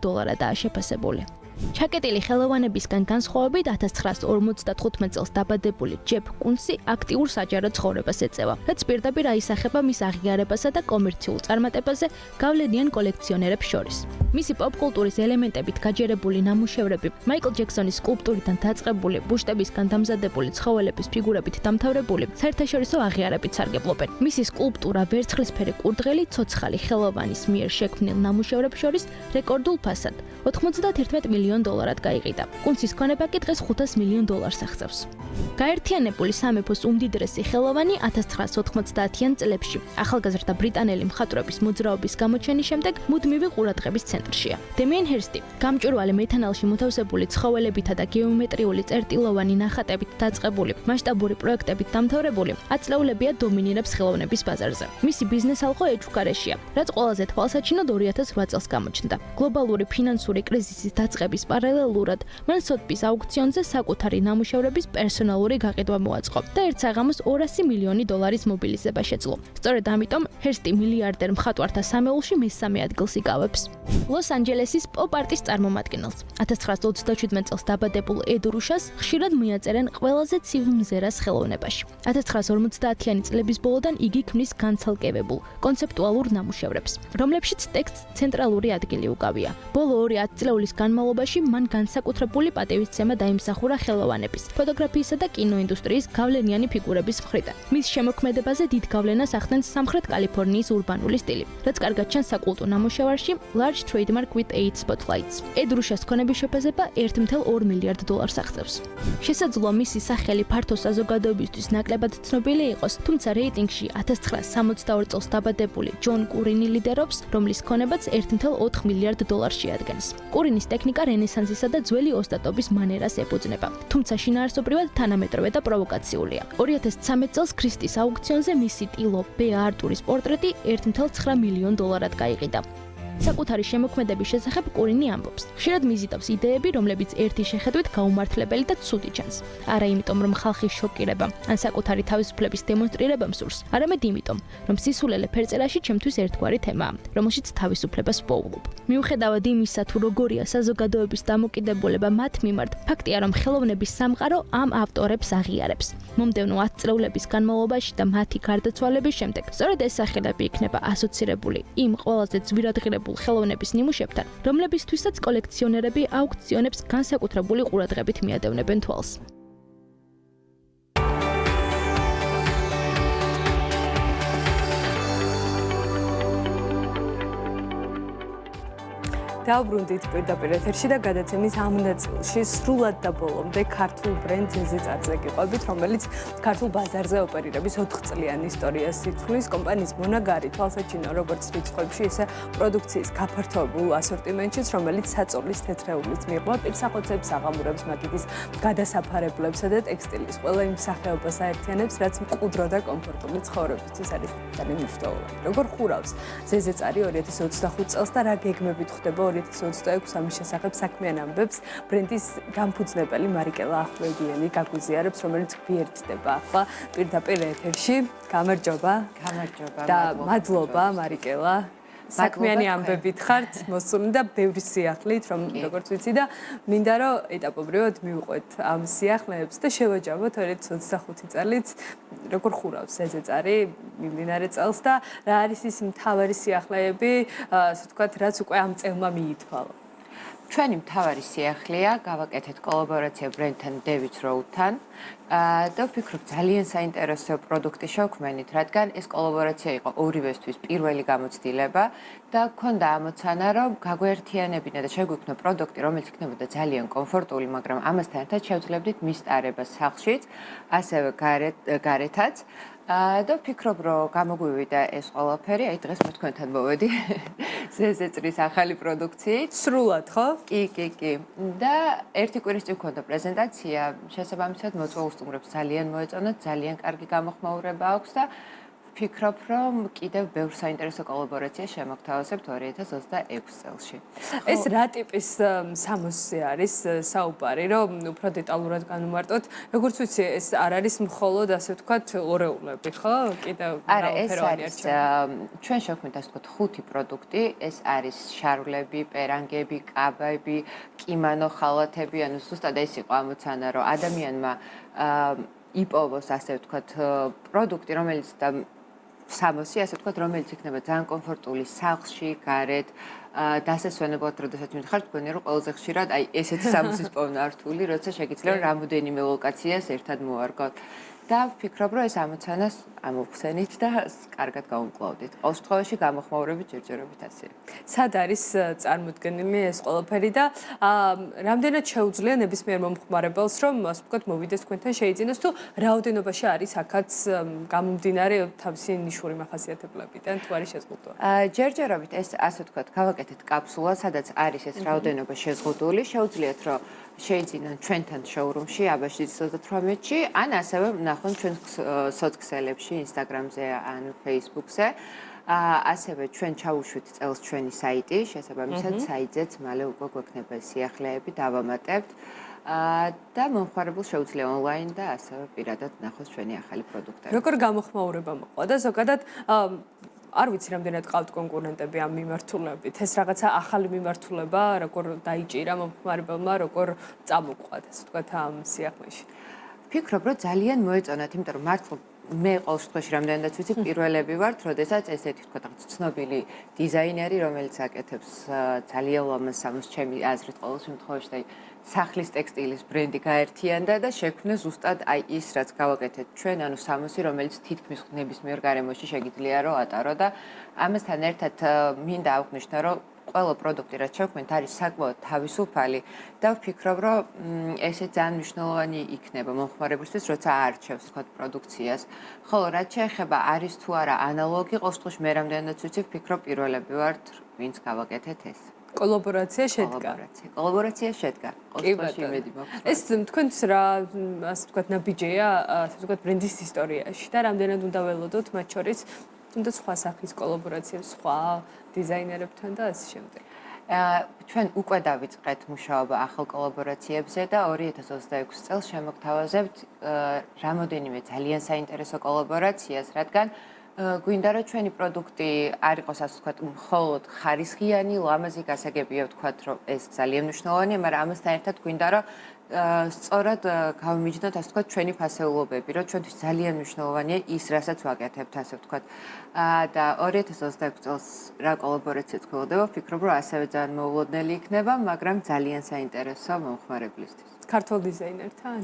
შეფასებული. ჩაკეტილი ხელოვანებისგან განსხვავებით 1955 წელს დაბადებული ჯეფ კუნსი აქტიურ საჯარო ცხოვრებას ეწევა, რაც პირდაპირ აისახება მის აღიარებასა და კომერციულ წარმატებაზე გავლენიან კოლექციონერებს შორის. მისი პოპკულტურის ელემენტებით გაჯერებული ნამუშევრები, მაიკლ ჯექსონის სკულპტურიდან დაწყებული ბუშტებისგან დამზადებული ცხოველების ფიგურებით დამთავრებული, საერთაშორისო აღიარებით სარგებლობენ. მისი სკულპტურა ვერცხლისფერი კურდღელი ცოცხალი ხელოვანის მიერ შექმნილ ნამუშევრებს შორის რეკორდულ ფასად $91 მილიონ გაიყიდა. კუნსის ქონება კი დღეს $500 მილიონ აღწევს. გაერთიანებული სამეფოს უმდიდრესი ხელოვანი 1990-იან წლებში ახალგაზრდა ბრიტანელი მხატვრების მოძრაობის გამოჩენის შემდეგ მუდმივი ყურადღების ცენტრშია. დემიენ ჰერსტი, გამჭვირვალე მეთანალში მოთავსებული ცხოველებითა და გეომეტრიული წერტილოვანი ნახატებით დაწყებული მასშტაბური პროექტებით დამთავრებული, აწლეულებია დომინირებს ხელოვნების ბაზარზე. მისი ბიზნეს ალყო ეჭვგარეშია, რაც ყველაზე თვალსაჩინოდ 2008 წელს გამოჩნდა. გლობალური ფინანსური კრიზისის დაწყების პარალელურად მან სოტბის აუქციონზე საკუთარი ნამუშევრების პერსონალური გაყიდვა მოაწყო და ერთ საღამოს $200 მილიონი მობილიზება შეძლო. სწორედ ამიტომ ჰერსტი მილიარდერ მხატვართა სამეულში მესამე ადგილს იკავებს. ლოს-ანჯელესის პოპ-არტის წარმომადგენელს 1927 წელს დაბადებულ ედ რუშას ხშირად მიაწერენ ყველაზე ცივ მზერას ხელოვნებაში. 1950-იანი წლების ბოლოდან იგი ქმნის განცალკევებულ კონცეპტუალურ ნამუშევრებს, რომლებშიც ტექსტს ცენტრალური ადგილი უკავია. ბოლო 2 ათწლეულის განმავლობაში მან განსაკუთრებული პატივისცემა დაიმსახურა ხელოვანების, ფოტოგრაფიისა და კინოინდუსტრიის გავლენიანი ფიგურების მხრიდან. მის შემოქმედებაზე დიდ გავლენას ახდენს სამხრეთ კალიფორნიის ურბანული სტილი, რაც კარგად ჩანს საკულტო ნამუშევარში Large Trademark with 8 Spotlights. ედ რუშას ქონების შეფასება $1.2 მილიარდ აღწევს. შესაძლოა მისი სახელი ფართო საზოგადოებისთვის ნაკლებად ცნობილი იყოს, თუმცა რეიტინგში 1962 წელს დაბადებული ჯონ კურინი ლიდერობს, რომლის ქონებაც $1.4 მილიარდ შეადგენს. კურინის ტექნიკა რენესანსისა და ძველი ოსტატობის მანერას ეფუძნება, თუმცა შინაარსობრივად თანამედროვე და პროვოკაციულია. 2013 წელს ქრისტის აუქციონზე მისი ტილო ბ არტურის პორტრეტი $1.9 მილიონ გაიყიდა. საკუთარი შემოქმედების შესახებ კურინი ამბობს. ხშირად მიზიდავს იდეები, რომლებიც ერთი შეხედვით გაუმართლებელი და ცუდი ჩანს. არა იმიტომ, რომ ხალხის შოკირება ან საკუთარი თავისუფლების დემონსტრირება მსურს, არამედ იმიტომ, რომ სისულელე ფერწერაში ჩემთვის ერთგვარი თემაა, რომელშიც თავისუფლებას ვპოულობ. მიუხედავად იმისა, თუ როგორია საზოგადოების დამოკიდებულება მათ მიმართ, ფაქტია, რომ ხელოვნების სამყარო ამ ავტორებს აღიარებს. მომდევნო 10 წლეულების განმავლობაში და მათი გარდაცვალების შემდეგ, სწორედ ეს სახელები იქნება ასოცირებული იმ ყველაზე ძვირადღირებულ ხელოვნების ნიმუშებთან, რომლებისთვისაც კოლექციონერები აუქციონებს განსაკუთრებული ყურადღებით მიადევნებენ თვალს. დავბრუნდით პირდაპირ ეთერში და გადაცემის ამ ნაწილში სრულად და ბოლომდე ქართულ ბრენდ ზეზეწარზე გიყვებით, რომელიც ქართულ ბაზარზე ოპერირების 4 წლიანი ისტორიას ითვლის. კომპანიის მონაგარი თვალსაჩინო როგორც რიცხვებში, ისე პროდუქციის გაფართოებულ ასორტიმენტშიც, რომელიც საწოლის თეთრეულის მიღმა პირსახოცებს, აღამურებს, მაგიდის გადასაფარებლებსა და ტექსტილის ყველა იმ სახეობას აერთიანებს, რაც მყუდრო და კომფორტული ცხოვრებისთვის არის ძალიან მნიშვნელოვანი. როგორ ხურავს ზეზეწარი 2025 წელს და რა გეგმებით ხდება 2026 ამის შესახებ საქმიან ამბებს ბრენდის დამფუძნებელი მარიკელა ახვლედიანი გაგვიზიარებს, რომელიც გვერდდება ახლა პირდაპირ ეთერში. გამარჯობა. გამარჯობა. და მადლობა მარიკელა. საქმიანი ამბებით ხართ, მოსული და ბევრი სიახლით, რომ როგორც ვიცი და მინდა რომ ეტაპობრივად მივყვეთ ამ სიახლეებს და შევაჯამოთ 2025 წელიც როგორ ხურავს ზეწარი მიმდინარე წელს და რა არის ის მთავარი სიახლეები, ასე ვთქვათ, რაც უკვე ამ წელმა მიითვალა. ჩვენი მთავარი სიახლეა გავაკეთეთ კოლაბორაცია ბრენდთან David Road-თან და ვფიქრობ ძალიან საინტერესო პროდუქტი შევქმნით, რადგან ეს კოლაბორაცია იყო ორივესთვის პირველი გამოცდილება და გქონდა ამოცანა, რომ გაგვერთიანებინა და შეგვიქმნა პროდუქტი, რომელიც იქნებოდა ძალიან კომფორტული, მაგრამ ამასთან ერთად შევძლებდით მის ტარებას სახლშიც, ასევე გარეთაც. და ვფიქრობ, რომ გამოგვივიდა ეს ყველაფერი, აი დღეს მე თქვენთან მოვედი ზეწრის ახალი პროდუქციით. სრულად, ხო? კი. და ერთი კვირის წინ მქონდა პრეზენტაცია, შესაბამისად მოწვეულ სტუმრებს ძალიან მოეწონათ, ძალიან კარგი გამოხმაურება აქვს და ვფიქრობ, რომ კიდევ ბევრ საინტერესო კოლაბორაცია შემოგთავაზებთ 2026 წელში. ეს რა ტიპის სამოსზე არის საუბარი, რომ უფრო დეტალურად განვმარტოთ. როგორც ვიცი, ეს არ არის მხოლოდ ასე ვთქვათ ორეულები, ხო? კიდევ არა, ეს არის ჩვენ შევქმნით ასე ვთქვათ 5 პროდუქტი. ეს არის შარვლები, პერანგები, კაბები, კიმანო ხალათები, ანუ ზუსტად ეს იყო ამოცანა, რომ ადამიანმა იპოვოს ასე ვთქვათ პროდუქტი, რომელიც და სამოსი, ასე ვთქვათ, რომელიც იქნება ძალიან კომფორტული სახლში, გარეთ, დასასვენებლად, როდესაც მითხართ, თქვენი რომ ყველაზე ხშირად აი ესეთი სამოსის პოვნა რთული, როცა შეგიძლია რამოდენიმე ლოკაციას ერთად მოარგოთ. და ვფიქრობ, რომ ეს ამოცანას ამოვხსენით და კარგად გავუმკლავდით. ყოველ შემთხვევაში გამოხმაურებით ჯერჯერობით ასე. სად არის წარმოდგენილი ეს ყველაფერი და რამდენად შეუძლია ნებისმიერ მომხმარებელს, რომ ასე ვთქვათ, მოვიდეს თქვენთან შეიძინოს თუ რაოდენობაში არის აქაც გამომდინარე თავისი ნიშური მახასიათებლებიდან თუ არის შეზღუდვა? ჯერჯერობით ეს ასე ვთქვათ, გავაკეთეთ კაფსულა, სადაც არის ეს რაოდენობა შეზღუდული, შეუძლიათ რომ შეიძინონ ჩვენთან შოურუმში აბაშის 38-ში, ან ასევე ნახონ ჩვენ სოციალებში, Instagram-ზე ან Facebook-ზე. ასევე ჩვენ ჩავუშვით წელს ჩვენი საიტი, შესაბამისად საიტზეც მალე უკვე გვექნება სიახლეები, დავამატებთ. და მომხმარებელს შეუძლია ონლაინ და ასევე პირადად ნახოს ჩვენი ახალი პროდუქტები. როგორ გამოხმაურება მოყვა და ზოგადად არ ვიცი რამდენად ყავთ კონკურენტები ამ მიმართულებით. ეს რაღაცა ახალი მიმართულება, როგორ დაიჭირა მომხმარებელმა, როგორ წამოყვათ, ასე ვთქვათ, ამ სიახლეში. ვფიქრობ, რომ ძალიან მოეწონათ, იმიტომ რომ მართლა მე ყოველ შემთხვევაში რამდენადაც ვიცი, პირველები ვართ, როდესაც ესეთი ვთქვათ, ცნობილი დიზაინერი, რომელიც აკეთებს ძალიან ლამაზ სამოს, ჩემი აზრით ყოველ შემთხვევაში და სახლის ტექსტილის ბრენდი გაერთიანდა და შექმნა ზუსტად აი ის, რაც გავაკეთეთ ჩვენ, ანუ სამოსი, რომელიც თითქმის ნებისმიერ გარემოში შეგიძლია რომ ატარო და ამასთან ერთად მინდა აღვნიშნო, რომ ყველა პროდუქტი, რაც შევქმნით, არის საკმაოდ თავისუფალი და ვფიქრობ, რომ ესე ძალიან მნიშვნელოვანი იქნება მომხმარებლისთვის, როცა აარჩევს თქვათ პროდუქციას. ხოლო რაც შეეხება არის თუ არა ანალოგი, ყოველ შემთხვევაში მე რამდენადაც ვიცი, ვფიქრობ, პირველები ვართ, ვინც გავაკეთეთ ეს. კოლაბორაცია შედგა. კოლაბორაცია შედგა. ყოველთვის იმედი მაქვს. ეს თქვენც რა, ასე ვთქვათ, ნაბიჯია, ასე ვთქვათ, ბრენდის ისტორიაში და რამდენად უნდა ველოდოთ მათ შორის თუნდაც სხვა სახის კოლაბორაციებს, სხვა დიზაინერებთან და ასე შემდეგ. ჩვენ უკვე დავიწყეთ მუშაობა ახალ კოლაბორაციებზე და 2026 წელს შემოგთავაზებთ რამოდენიმე ძალიან საინტერესო კოლაბორაციას, რადგან გვინდა რომ ჩვენი პროდუქტი არ იყოს ასე ვთქვათ, მხოლოდ ხარისხიანი, ლამაზი გასაგებია ვთქვათ, რომ ეს ძალიან მნიშვნელოვანია, მაგრამ ამასთან ერთად გვინდა რომ სწორად გავიმიჯნოთ ასე ვთქვათ ჩვენი ფასეულობები, რომ ჩვენთვის ძალიან მნიშვნელოვანია ის, რასაც ვაკეთებთ, ასე ვთქვათ. და 2026 წელს რა კოლაბორაციაც გველოდება, ვფიქრობ, რომ ასევე ძალიან მოულოდნელი იქნება, მაგრამ ძალიან საინტერესო მომხმარებლისთვის. ქართულ დიზაინერთან?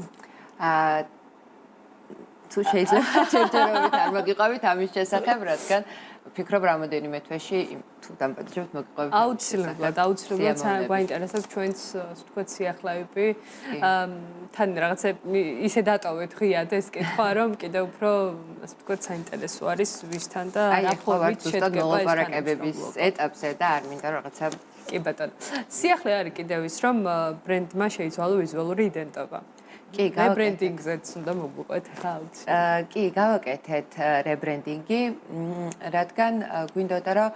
თუ შეიძლება ჯერჯერობით არ მოგიყვებით ამის შესახებ, რადგან ვფიქრობ რამოდენიმე თვეში თუ დამპატიჟებთ მოგიყვებით. აუცილებლად გვაინტერესებს ჩვენც ვთქვათ სიახლეები. თან რაღაცა ისე დატოვეთ ღიად ეს კითხვა, რომ კიდევ უფრო ასე ვთქვათ საინტერესო არის ვისთან და რა ფორმით შედგება ეს მოლაპარაკებების ეტაპზე და არ მინდა რაღაცა კი ბატონო. სიახლე არის კიდევ ის, რომ ბრენდმა შეიცვალა ვიზუალური იდენტობა. კი, რებრენდინგზეც უნდა მოგვიყვეთ ხა კი, გავაკეთეთ რებრენდინგი, რადგან გვინდოდა რომ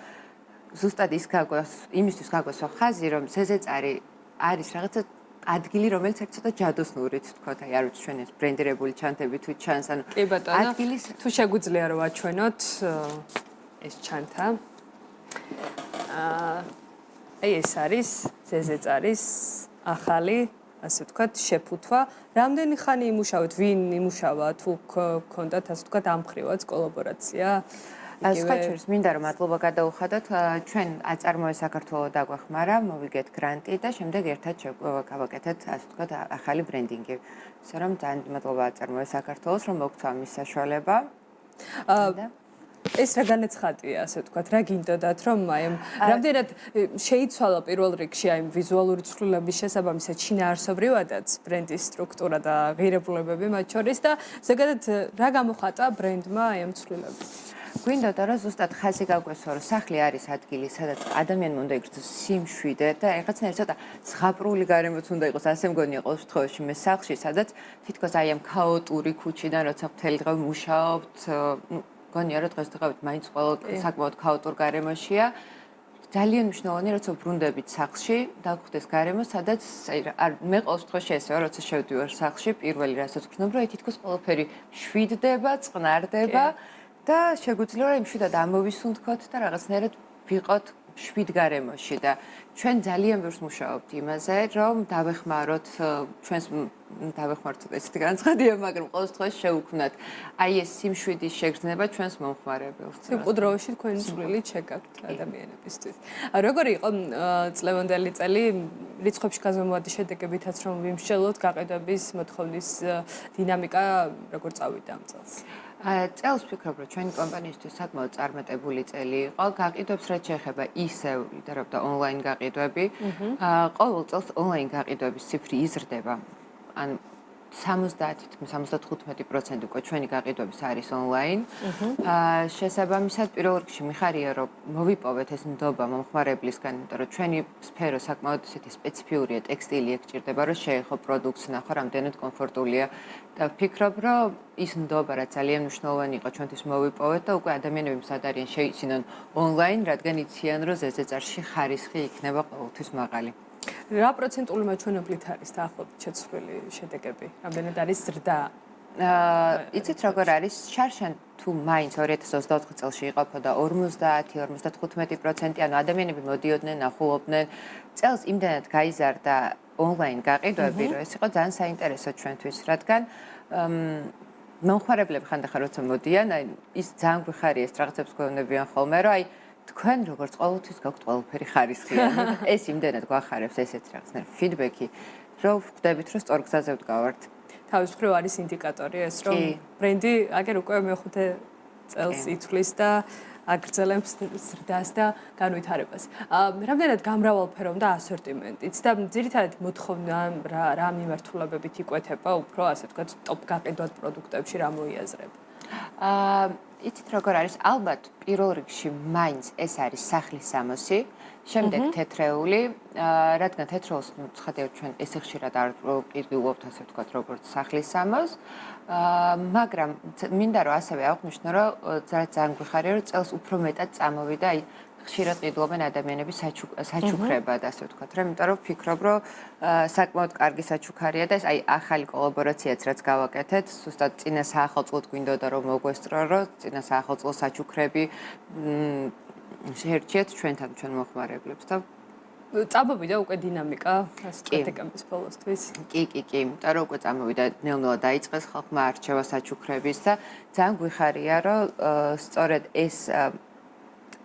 ზუსტად ის გაგვას, იმისთვის გაგვასვა ხაზი, რომ ზეზეწარი არის რაღაცა ადგილი, რომელიც ერთ ცოტა ჯადოსნურით თქვათ, აი არ ვიცი ჩვენ ეს ბრენდირებული ჩანთები თუ ჩანს, ანუ კი ბატონო, ადგილის თუ შეგვიძლია რომ აჩვენოთ ეს ჩანთა. აი ეს არის ზეზეწარის ახალი, ასე ვთქვათ, შეფუთვა. რამდენი ხანი იმუშავეთ, ვინ იმუშავა, თუ გქონდათ ასე ვთქვათ ამ მხრივაც კოლაბორაცია? სხვა შორის მინდა რომ მადლობა გადაუხადოთ, ჩვენ აწარმოე საქართველოს დაგვახმარა, მოვიგეთ გრანტი და შემდეგ ერთად გავაკეთეთ, ასე ვთქვათ, ახალი ბრენდინგი. ისე რომ ძალიან მადლობა აწარმოე საქართველოს, რომ მოგცვა მის საშუალება. ეს რა განაცხადია, ასე ვთქვათ, რა გინდოდათ, რომ აი რამდენად შეიცვალა პირველ რიგში აი ვიზუალური ცვლილების შესაბამისად შინაარსობრივადაც ბრენდის სტრუქტურა და ღირებულებები მათ შორის და ზოგადად რა გამოხატა ბრენდმა აი ამ ცვლილებას? გვინდოდა რომ ზუსტად ხაზი გაგვესვა, რომ სახლი არის ადგილი, სადაც ადამიანმა უნდა იგრძნოს სიმშვიდე და რაღაცნაირად ცოტა ზღაპრული გარემოც უნდა იყოს, ასე მგონია ყოველ შემთხვევაში მე სახლში, სადაც თითქოს აი ამ ქაოტური ქუჩიდან, როცა მთელი დღე მუშაობთ, მგონია რომ დღესდღეობით მაინც ყველა საკმაოდ ქაოტურ გარემოშია. ძალიან მნიშვნელოვანია, როცა ბრუნდებით სახლში, დაგხვდეს გარემო, სადაც მე ყოველ შემთხვევაში ესეა, როცა შევდივარ სახლში, პირველი რასაც ვქნებ, რომ თითქოს ყველაფერი შვიდდება, წყნარდება. და შეგვიძლია რომ მშვიდად ამოვისუნთქოთ და რაღაცნაირად ვიყოთ შვიდ გარემოში და ჩვენ ძალიან ბევრს მუშაობთ იმაზე, რომ დავეხმაროთ ჩვენს დავეხმაროთ ესეთი განცხადია, მაგრამ ყოველ შემთხვევაში შევუქმნათ აი ეს სიმშვიდის შეგრძნება ჩვენს მომხმარებელს. სიმყუდროოში თქვენი წვლილი შეგაქვთ ადამიანებისთვის. როგორი იყო წლევანდელი წელი რიცხვებში გაზომვადი შედეგებითაც რომ ვიმსჯელოთ გაყიდვების მოთხოვნის დინამიკა როგორ წავიდა ამ წელს? წელს ვფიქრობ, რომ ჩვენი კომპანიისთვის საკმაოდ წარმატებული წელი იყო. გაყიდვებს რაც შეეხება ისევ ლიდერობდა ონლაინ გაყიდვები. ყოველ წელს ონლაინ გაყიდვების ციფრი იზრდება. ან 70-75% უკვე ჩვენი გაყიდვების არის ონლაინ. შესაბამისად, პირველ რიგში მიხარია, რომ მოვიპოვეთ ეს ნდობა მომხმარებლისგან, იმიტომ რომ ჩვენი სფერო საკმაოდ ისეთი სპეციფიურია, ტექსტილი ეგ ჭირდება, რომ შეეხო პროდუქტს, ნახო, რამდენად კომფორტულია და ვფიქრობ, რომ ის ნდობა, რაც ძალიან მნიშვნელოვანი იყო ჩვენთვის მოვიპოვეთ და უკვე ადამიანები მსად არიან შეიცინონ ონლაინ, რადგან იციან, რომ ზედზეწარში ხარისხი იქნება ყოველთვის მაღალი. რა პროცენტული მაჩვენებლით არის დაახლოებით შეცვლილი შედეგები? რამდენად არის ზრდა? იცით როგორ არის? შარშან თუ მაინც 2024 წელში იყოფოდა 50-55%, ანუ ადამიანები მოდიოდნენ, ნახულობდნენ. წელს იმდანად გაიზარდა ონლაინ გაყიდვები, რომ ეს იყო ძალიან საინტერესო ჩვენთვის, რადგან მომხმარებლები ხანდახან როცა მოდიან, აი ის ძალიან გვიხარია ეს რაღაცებს გვეუბნებიან ხოლმე, რომ აი თქვენ როგორც ყოველთვის გაქვთ ყველაფერი ხარისხიანი. ეს იმდენად გვახარებს ესეთ რაღაცნაირ ფიდბექი, რომ ვხვდებით, რომ სწორ გზაზე ვდგავართ. თავის მხრივ არის ინდიკატორი ეს, რომ ბრენდი აგერ უკვე მეხუთე წელს ითვლის და აგრძელებს ზრდას და განვითარებას. რამდენად გამრავალფეროვ და ასორტიმენტიც და ძირითადად მოთხოვნა რა მიმართულებებით იკვეთება უფრო ასე ვთქვათ ტოპ გაყიდვად პროდუქტებში რა მოიაზრება? იცით როგორ არის? ალბათ პირველ რიგში მაინც ეს არის სახლის სამოსი, შემდეგ თეთრეული, რადგან თეთრეულს ცხადია ჩვენ ესე ხშირად არ ვყიდულობთ ასე ვთქვათ როგორც სახლის სამოს, მაგრამ მინდა რომ ასევე აღვნიშნო, რომ ძალიან გვიხარია, რომ წელს უფრო მეტად წამოვიდა აი ხშირად ყიდულობენ ადამიანები საჩუქრებად ასე ვთქვათ, რომ იმიტომ რომ ვფიქრობ, რომ საკმაოდ კარგი საჩუქარია და ეს აი ახალი კოლაბორაციაც რაც გავაკეთეთ, ზუსტად წინა საახალწლოდ გვინდოდა რომ მოგვესწრო, რომ წინა საახალწლო საჩუქრები შეერჩიათ ჩვენთან ჩვენ მოხმარებლებს და წამოვიდა უკვე დინამიკა ასე დეკემბრის ბოლოსთვის. კი, იმიტომ რომ უკვე წამოვიდა ნელ-ნელა დაიწყეს ხალხმა არჩევა საჩუქრების და ძალიან გვიხარია, რომ სწორედ ეს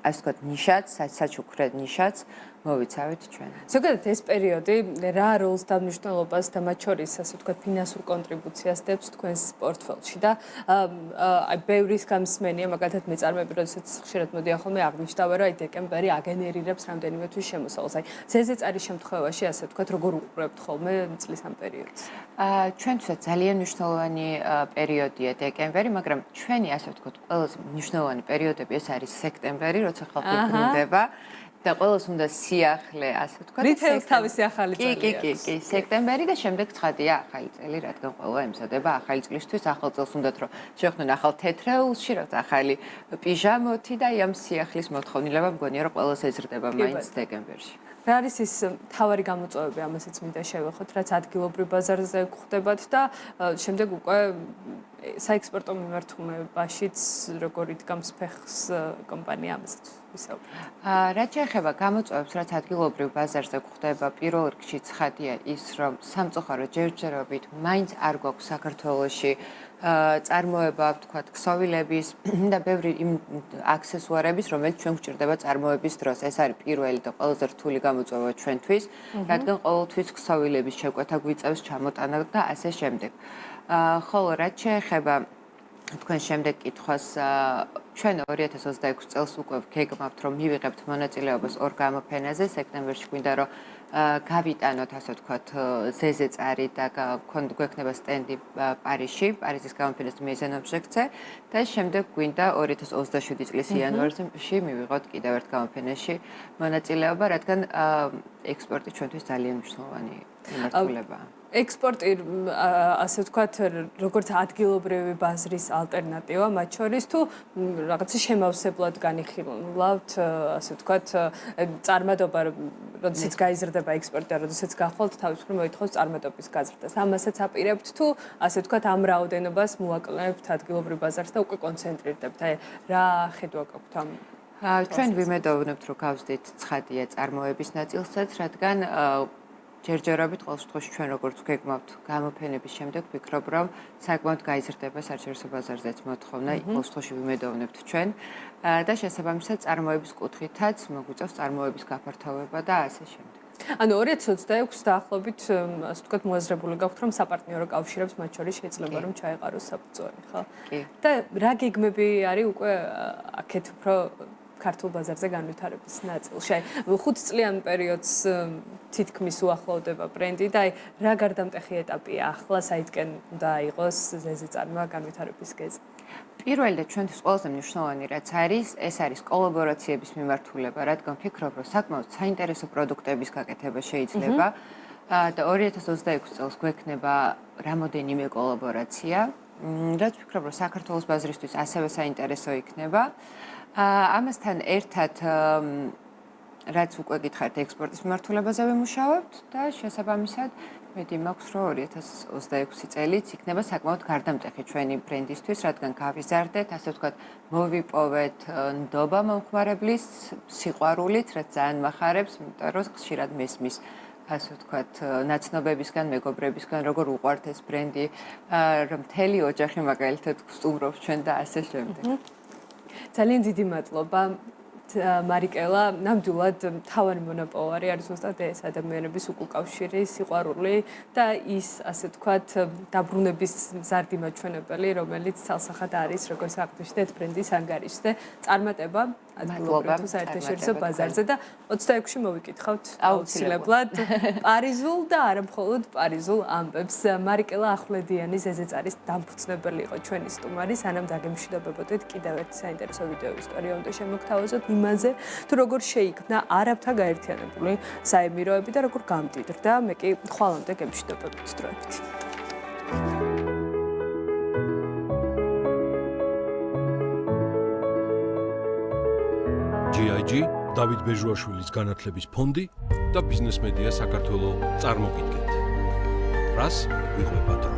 ასე ვთქვათ ნიშაც, საჩუქრე ნიშაც მოვიცავით ჩვენ. ზოგადად ეს პერიოდი რა როლს და მნიშვნელობას და მათ შორის ასე ვთქვათ ფინანსურ კონტრიბუციას დებს თქვენს პორტფელში და აი ბევრის გამსმენია, მაგალითად მეწარმეები, როდესაც ხშირად მოდიან ხოლმე აღნიშნავენ, რომ აი დეკემბერი აგენერირებს რამდენიმე თვის შემოსავალს. აი ზეზეწარის შემთხვევაში ასე ვთქვათ, როგორ უყურებთ ხოლმე წლის ამ პერიოდს? ჩვენთვისაც ძალიან მნიშვნელოვანი პერიოდია დეკემბერი, მაგრამ ჩვენი ასე ვთქვათ ყველაზე მნიშვნელოვანი პერიოდები ეს არის სექტემბერი, როცა ხალხი ბრუნდება. და ყველას უნდა სიახლე, ასე ვთქვათ. რითეილს თავისი ახალი წელი აქვს. კი, სექტემბერი და შემდეგ 9-ია ახალი წელი, რადგან ყველა ემზადება ახალი წლისთვის, ახალ წელს უნდათ რომ შევხვდნენ ახალ თეთრეულში, რაღაც ახალი პიჟამოთი და ამ სიახლის მოთხოვნილება მგონია რომ ყველას ეზრდება მაინც დეკემბერში. რა არის ის თავარი გამოწვევები, ამასაც მინდა შევეხოთ, რაც ადგილობრივ ბაზარზე გვხდებათ და შემდეგ უკვე საექსპორტო მიმართულებაშიც როგორ იდგამს ფეხს კომპანია, ამასაც ვისაუბრებთ. რაც შეეხება გამოწვევებს, რაც ადგილობრივ ბაზარზე გვხდება, პირველ რიგში ცხადია ის, რომ სამწუხაროდ ჯერჯერობით მაინც არ გვაქვს საქართველოში წარმოება, ვთქვათ, ქსოვილების და ბევრი იმ აქსესუარების, რომელიც ჩვენ გვჭირდება წარმოების დროს. ეს არის პირველი და ყველაზე რთული გამოწვევა ჩვენთვის, რადგან ყოველთვის ქსოვილების შეკვეთა გვიწევს ჩამოტანა და ასე შემდეგ. ხოლო რაც შეეხება თქვენ შემდეგ კითხვას, ჩვენ 2026 წელს უკვე გეგმავთ, რომ მივიღებთ მონაწილეობას ორ გამოფენაზე, სექტემბერში გვინდა რომ გავიტანოთ, ასე ვთქვათ, ზეზეწარი და გვექნება სტენდი პარიზში, პარიზის გამოფენის მეზენობჟექცე და შემდეგ გვინდა 2027 წლის იანვარში მივიღოთ კიდევ ერთ გამოფენაში მონაწილეობა, რადგან ექსპორტი ჩვენთვის ძალიან მნიშვნელოვანი მიმართულებაა. ექსპორტი, ასე ვთქვათ, როგორც ადგილობრივი ბაზრის ალტერნატივა, მათ შორის თუ რაღაცა შემავსებლად განიხილავთ, ასე ვთქვათ, წარმატება, როდესაც გაიზრდება ექსპორტი და როდესაც გახვალთ თავის მხრივ მოითხოვს წარმატების გაზრდას. ამასაც აპირებთ თუ, ასე ვთქვათ, ამ რაოდენობას მოვაკლებთ ადგილობრივ ბაზარს და უკვე კონცენტრირდებთ. აი, რა ხედვა გაქვთ ამ? ჩვენ ვიმედოვნებთ, რომ გავზდით ცხადია წარმოების ნაწილსაც, რადგან ჯერჯერობით ყოველ შემთხვევაში ჩვენ როგორც გეგმავთ გამოფენების შემდეგ ვფიქრობ რომ საკმაოდ გაიზრდება საერთაშორისო ბაზარზეც მოთხოვნა, ყოველ შემთხვევაში ვიმედოვნებთ ჩვენ და შესაბამისად წარმოების კუთხითაც მოგვიწევს წარმოების გაფართოვება და ასე შემდეგ. ანუ 2026 დაახლოებით, ასე ვთქვათ, მოაზრებული გაქვთ რომ საპარტნიორო კავშირებს მათ შორის შეიძლება რომ ჩაეყაროს საფუძველი, ხო? კი. და რა გეგმები არის უკვე აქეთ უფრო ქართულ ბაზარზე განვითარების ნაწილში. 5 წლიან პერიოდს თითქმის უახლოვდება ბრენდი და აი რა გარდამტეხი ეტაპია ახლა საითკენ უნდა იყოს ზეზეწარმა განვითარების გეზი. პირველი და ჩვენთვის ყველაზე მნიშვნელოვანი რაც არის, ეს არის კოლაბორაციების მიმართულება, რადგან ვფიქრობ, რომ საკმაოდ საინტერესო პროდუქტების გაკეთება შეიძლება და 2026 წელს გვექნება რამოდენიმე კოლაბორაცია, რაც ვფიქრობ, რომ საქართველოს ბაზრისთვის ასევე საინტერესო იქნება. ამასთან ერთად რაც უკვე გითხარით ექსპორტის მიმართულებაზე ვიმუშავებთ და შესაბამისად მედი მაქვს რომ 2026 წელიც იქნება საკმაოდ გარდამტეხი ჩვენი ბრენდისთვის, რადგან გავიზარდეთ, ასე ვთქვათ, მოვიპოვეთ ნდობა მომხმარებლის სიყვარულით, რაც ძალიან მახარებს, იმიტომ რომ ხშირად მესმის ასე ვთქვათ, ნაცნობებისგან, მეგობრებისგან, როგორ უყვართ ეს ბრენდი, რომ მთელი ოჯახი მაგალითად გსტუმრობს ჩვენ და ასე შემდეგ. ძალიან დიდი მადლობა მარიკელა, ნამდვილად მთავარი მონოპოლარი არის ზუსტად ეს ადამიანების უკავშირი, სიყვარული და ის, ასე ვთქვათ, დაბრუნების მზარდი მაჩვენებელი, რომელიც ცალსახად არის, როგორც აღნიშნეთ, ბრენდის ანგარიშზე, წარმატება ადგილობრივ თუ საერთაშორისო ბაზარზე და 26-ში მოვიკითხავთ აუცილებლად პარიზულ და არა მხოლოდ პარიზულ ამბებს. მარიკელა ახვლედიანი ზეზეწარის დამფუძნებელი იყო ჩვენი სტუმარი, სანამ დაგემშვიდობებოდეთ კიდევ ერთი საინტერესო ვიდეო ისტორია უნდა შემოგთავაზოთ იმაზე, თუ როგორ შეიქმნა არაბთა გაერთიანებული საემიროები და როგორ გამდიდრდა. მე კი ხვალამდე გემშვიდობებით დროებით. GIG, დავით ბეჟუაშვილის განათლების ფონდი და ბიზნეს მედია საქართველოს წარმოგიდგენთ. რას ვიყვება დრო?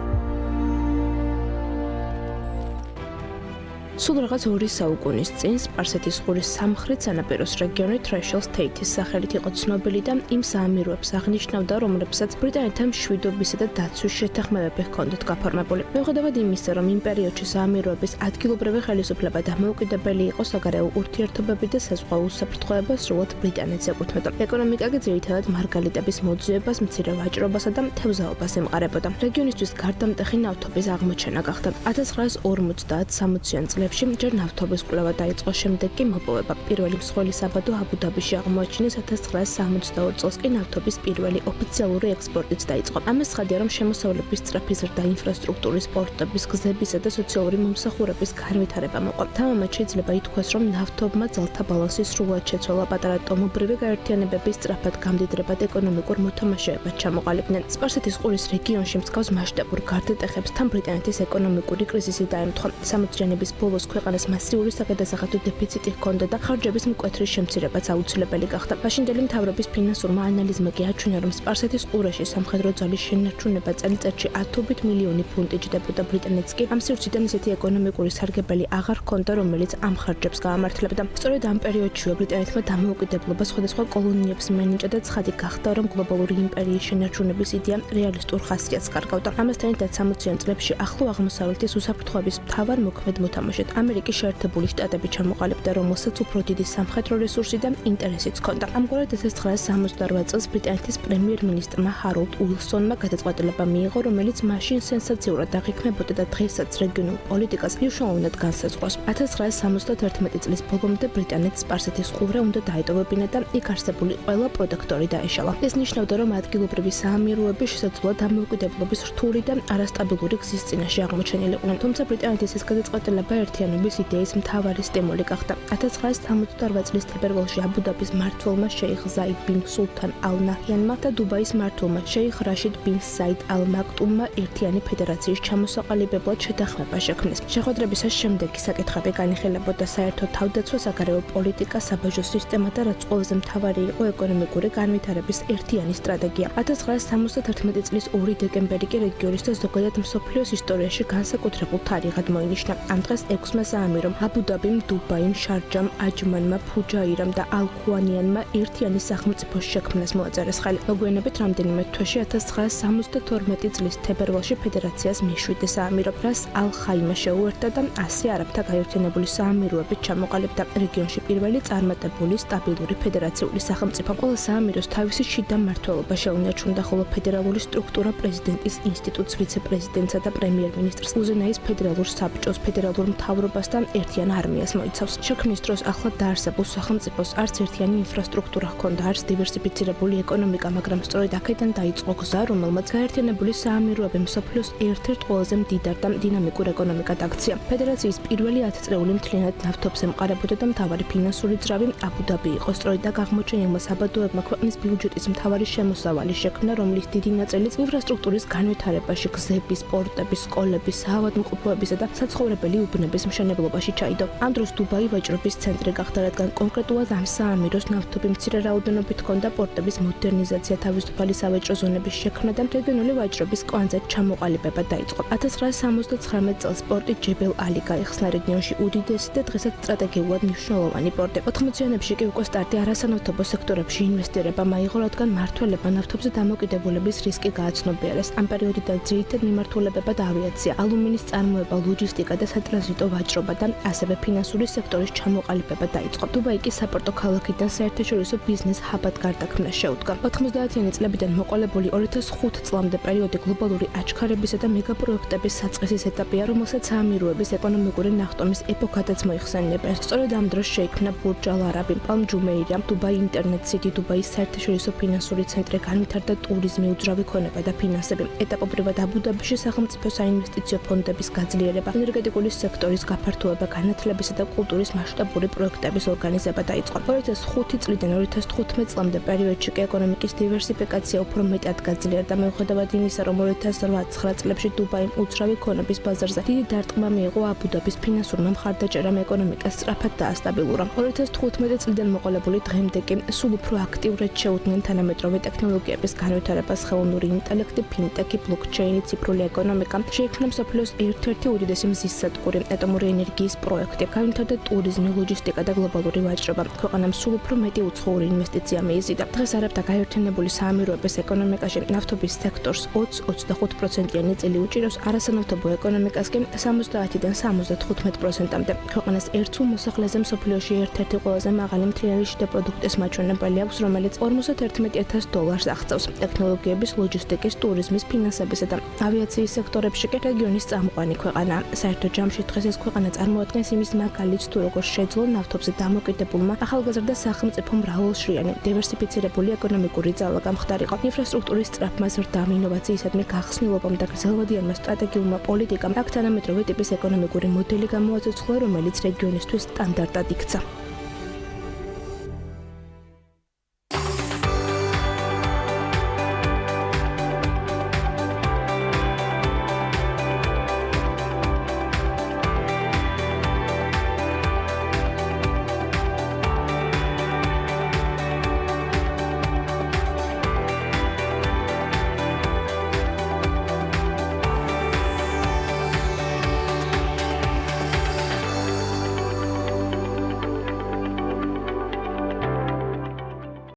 სულ რაღაც 2 საუკუნის წინ სპარსეთის ყურის სამხრეთ სანაპიროს რეგიონი თრეშელ სტეითის სახელით იყო ცნობილი და იმ საამიროებს აღნიშნავდა, რომლებსაც ბრიტანეთთან მშვიდობისა და დაცვის შეთანხმებები ჰქონდათ გაფორმებული. მიუხედავად იმისა, რომ იმ პერიოდში საამიროების ადგილობრივი ხელისუფლება დამოუკიდებელი იყო, საგარეო ურთიერთობები და საზღვაო უსაფრთხოება სრულად ბრიტანეთს ეკუთვნოდა. ეკონომიკა კი ძირითადად მარგალიტების მოძიებას, მცირე ვაჭრობასა და თევზაობას ემყარებოდა. რეგიონისთვის გარდამტეხი ნავთობის აღმოჩენა გახდა. 1950-60-იან წლებში დღეებში ჯერ ნავთობის კვლევა დაიწყო, შემდეგ კი მოპოვება. პირველი მსხვილი საბადო აბუ-დაბიში აღმოაჩინეს 1972 წელს კი ნავთობის პირველი ოფიციალური ექსპორტიც დაიწყო. ამას ცხადია, რომ შემოსავლების სწრაფი ზრდა, ინფრასტრუქტურის, პორტების, გზებისა და სოციალური მომსახურების განვითარება მოყვა. თამამად შეიძლება ითქვას, რომ ნავთობმა ძალთა ბალანსი სრულად შეცვალა, პატარა ტომობრივი გაერთიანებების სწრაფად გამდიდრებად ეკონომიკურ მოთამაშეებად ჩამოყალიბდნენ. სპარსეთის ყურის რეგიონში მსგავს მასშტაბურ გარდატეხებს თან ბრიტანეთის ეკონომიკური კრიზისი დაემთხვა. 60-იანების ბოლოს ქვეყანას მასიური საგადასახადო დეფიციტი ჰქონდა და ხარჯების მკვეთრი შემცირებაც აუცილებელი გახდა. მაშინდელი მთავრობის ფინანსურმა ანალიზმა კი აჩვენა, რომ სპარსეთის ყურეში სამხედრო ძალის შენარჩუნება წელიწადში 10 მილიონი ფუნტი ჯდებოდა. ბრიტანეთს კი ამ სივრციდან ისეთი ეკონომიკური სარგებელი აღარ ჰქონდა, რომელიც ამ ხარჯებს გაამართლებდა. სწორედ ამ პერიოდშია ბრიტანეთმა დამოუკიდებლობა სხვადასხვა კოლონიებს მენიჭა და ცხადი გახდა, რომ გლობალური იმპერიის შენარჩუნების იდეა რეალისტურ ხასიათს კარგავდა. ამასთან ერთად 60-იან წლებში ახლო აღმოსავლეთის უსაფრთხოების მთავარ მოქმედ მოთამაშედ ამერიკის შეერთებული შტატები ჩამოყალიბდა, რომელსაც უფრო დიდი სამხედრო რესურსი და ინტერესიც ჰქონდა. ამგვარად 1968 წელს ბრიტანეთის პრემიერ-მინისტრმა ჰაროლდ უილსონმა გადაწყვეტილება მიიღო, რომელიც მაშინ სენსაციურად აღიქმებოდა და დღესაც რეგიონულ პოლიტიკას მნიშვნელოვნად განსაზღვრავს. 1971 წლის ბოლომდე ბრიტანეთს სპარსეთის ყურე უნდა დაეტოვებინა და იქ არსებული ყველა პროტექტორი დაეშალა. ეს ნიშნავდა, რომ ადგილობრივი საამიროები შესაძლოა დამოუკიდებლობის რთული და არასტაბილური გზის წინაშე აღმოჩენილიყვნენ. თუმცა ბრიტანეთის ეს გადაწყვეტილება ერთიანობის იდეის მთავარი სტიმული გახდა. 1968 წლის თებერვალში აბუ-დაბის მმართველმა შეიხ ზაიდ ბინ სულთან ალ-ნაჰიანმა და დუბაის მმართველმა შეიხ რაშიდ ბინ საიდ ალ-მაქტუმმა ერთიანი ფედერაციის ჩამოსაყალიბებლად შეთანხმება შექმნეს. შეხვედრებისას შემდეგი საკითხები განიხილებოდა საერთო თავდაცვა, საგარეო პოლიტიკა, საბაჟო სისტემა და რაც ყველაზე მთავარი იყო ეკონომიკური განვითარების ერთიანი სტრატეგია. 1971 წლის 2 დეკემბერი კი რეგიონის და ზოგადად მსოფლიოს ისტორიაში განსაკუთრებულ თარიღად მოინიშნა. ამ დღეს 6-მა საამირომ აბუ-დაბიმ, დუბაიმ, შარჯამ, აჯმანმა, ფუჯაირამ და ალ-ხუანიანმა ერთიანი სახელმწიფოს შექმნას მოაწერეს ხელი. მოგვიანებით რამდენიმე თვეში 1972 წლის თებერვალში ფედერაციას მე-7 საამირო რას ალ-ხაიმა შეუერთდა და ასე არაბთა გაერთიანებული საამიროებით ჩამოყალიბდა რეგიონში პირველი წარმატებული სტაბილური ფედერაციული სახელმწიფო. ყველა საამიროს თავისი შიდა მმართველობა შეუნარჩუნდა, ხოლო ფედერალური სტრუქტურა პრეზიდენტის ინსტიტუტს, ვიცე-პრეზიდენტსა და პრემიერ-მინისტრს, უზენაის ფედერალურ საბჭოს, ფედერალურ მთავრობასთან ერთიან არმიას მოიცავს. შექმნის დროს ახლად დაარსებულ სახელმწიფოს არც ერთიანი ინფრასტრუქტურა ჰქონდა, არც დივერსიფიცირებული ეკონომიკა, მაგრამ სწორედ აქედან დაიწყო გზა, რომელმაც გაერთიანებული საამიროები მსოფლიოს ერთ-ერთ ყველაზე მდიდარ და დინამიკურ ეკონომიკად აქცია. ფედერაციის პირველი 10 წრეული მთლიანად ნავთობს ემყარებოდა და მთავარი ფინანსური ძრავი აბუ-დაბი იყო. სწორედ აქ აღმოჩენილმა საბადოებმა ქვეყნის ბიუჯეტის მთავარი შემოსავალი შექმნა, რომლის დიდი ნაწილიც ინფრასტრუქტურის განვითარებაში, გზების, პორტების, სკოლების, საავადმყოფოებისა და საცხოვრებელი უბნების მშენებლობაში ჩაიდო. ამ დროს დუბაი ვაჭრობის ცენტრი გახდა, რადგან კონკრეტულად ამ საამიროს ნავთობი მცირე რაოდენობით ჰქონდა, პორტების მოდერნიზაცია, თავისუფალი სავაჭრო ზონების შექმნა და რეგიონული ვაჭრობის კვანძად ჩამოყალიბება დაიწყო. 1979 წელს პორტი ჯებელ ალი გაიხსნა, რეგიონში უდიდესი და დღესაც სტრატეგიულად მნიშვნელოვანი პორტი. 80-იანებში კი უკვე სტარტი არასანავთობო სექტორებში ინვესტირება მაიღო, რადგან მმართველებმა ნავთობზე დამოკიდებულების რისკი გააცნობიერეს. ამ პერიოდიდან ძირითად მიმართულებებად ავიაცია, ალუმინის წარმოება, ლოჯისტიკა და სატრანზიტო ვაჭრობა და ასევე ფინანსური სექტორის ჩამოყალიბება დაიწყო. დუბაი კი საპორტო ქალაქიდან საერთაშორისო ბიზნეს ჰაბად გარდაქმნას შეუდგა. 90-იანი წლებიდან მოყოლებული 2005 წლამდე პერიოდი გლობალური აჩქარებისა და მეგაპროექტების საწყისის ეტაპია, რომელსაც საამიროების ეკონომიკური ნახტომის ეპოქადაც მოიხსენიებენ. სწორედ ამ დროს შეიქმნა ბურჯ ალ-არაბი, პალმ ჯუმეირა, დუბაი ინტერნეტ სიტი, დუბაის საერთაშორისო ფინანსური ცენტრი, განვითარდა ტურიზმი, უძრავი ქონება და ფინანსები. ეტაპობრივად აბუ-დაბიში სახელმწიფო საინვესტიციო ფონდების გაძლიერება, ენერგეტიკული სექტორის გაფართოება, განათლებისა და კულტურის მასშტაბური პროექტების ორგანიზება დაიწყო. 2005 წლიდან 2015 წლამდე პერიოდში კი ეკონომიკის დივერსიფიკაცია უფრო მეტად გაძლიერდა, მიუხედავად იმისა, რომ 2008-9 წლებში დუბაიმ უძრავი ქონების ბაზარზე დიდი დარტყმა მიიღო აბუ-დაბის ფინანსურმა მხარდაჭერამ ეკონომიკას სწრაფად დაასტაბილურა. 2015 წლიდან მოყოლებული დღემდე კი სულ უფრო აქტიურად შეუდგნენ თანამედროვე ტექნოლოგიების განვითარებას, ხელოვნური ინტელექტი, ფინტექი, ბლოკჩეინი, ციფრული ეკონომიკა. შეიქმნა მსოფლიოს ერთ-ერთი უდიდესი მზის სადგური, ატომური ენერგიის პროექტი, განვითარდა ტურიზმი, ლოჯისტიკა და გლობალური ვაჭრობა. ქვეყანამ სულ უფრო მეტი უცხოური ინვესტიცია მიიზიდა. დღეს არაბთა გაერთიანებული საამიროების ეკონომიკაში ნავთობის სექტორს 20-25%-იანი წილი უჭირავს, არასანავთობო ეკონომიკას კი 70-დან 75%-მდე. ქვეყანას ერთ სულ მოსახლეზე მსოფლიოში ერთ-ერთი ყველაზე მაღალი მთლიანი შიდა პროდუქტის მაჩვენებელი აქვს, რომელიც $51,000 აღწევს. ტექნოლოგიების, ლოჯისტიკის, ტურიზმის, ფინანსებისა და ავიაციის სექტორებში კი რეგიონის წამყვანი ქვეყანაა. საერთო ჯამში დღეს ეს საქართველოს ქვეყანა წარმოადგენს იმის მაგალითს თუ როგორ შეძლო ნავთობზე დამოკიდებულმა ახალგაზრდა სახელმწიფო მრავალშრიანი დივერსიფიცირებული ეკონომიკური ძალა გამხდარიყო. ინფრასტრუქტურის სწრაფმა ზრდამ, ინოვაციისადმი გახსნილობამ და გრძელვადიანმა სტრატეგიულმა პოლიტიკამ აქ თანამედროვე ტიპის ეკონომიკური მოდელი გამოაცოცხლა, რომელიც რეგიონისთვის სტანდარტად იქცა.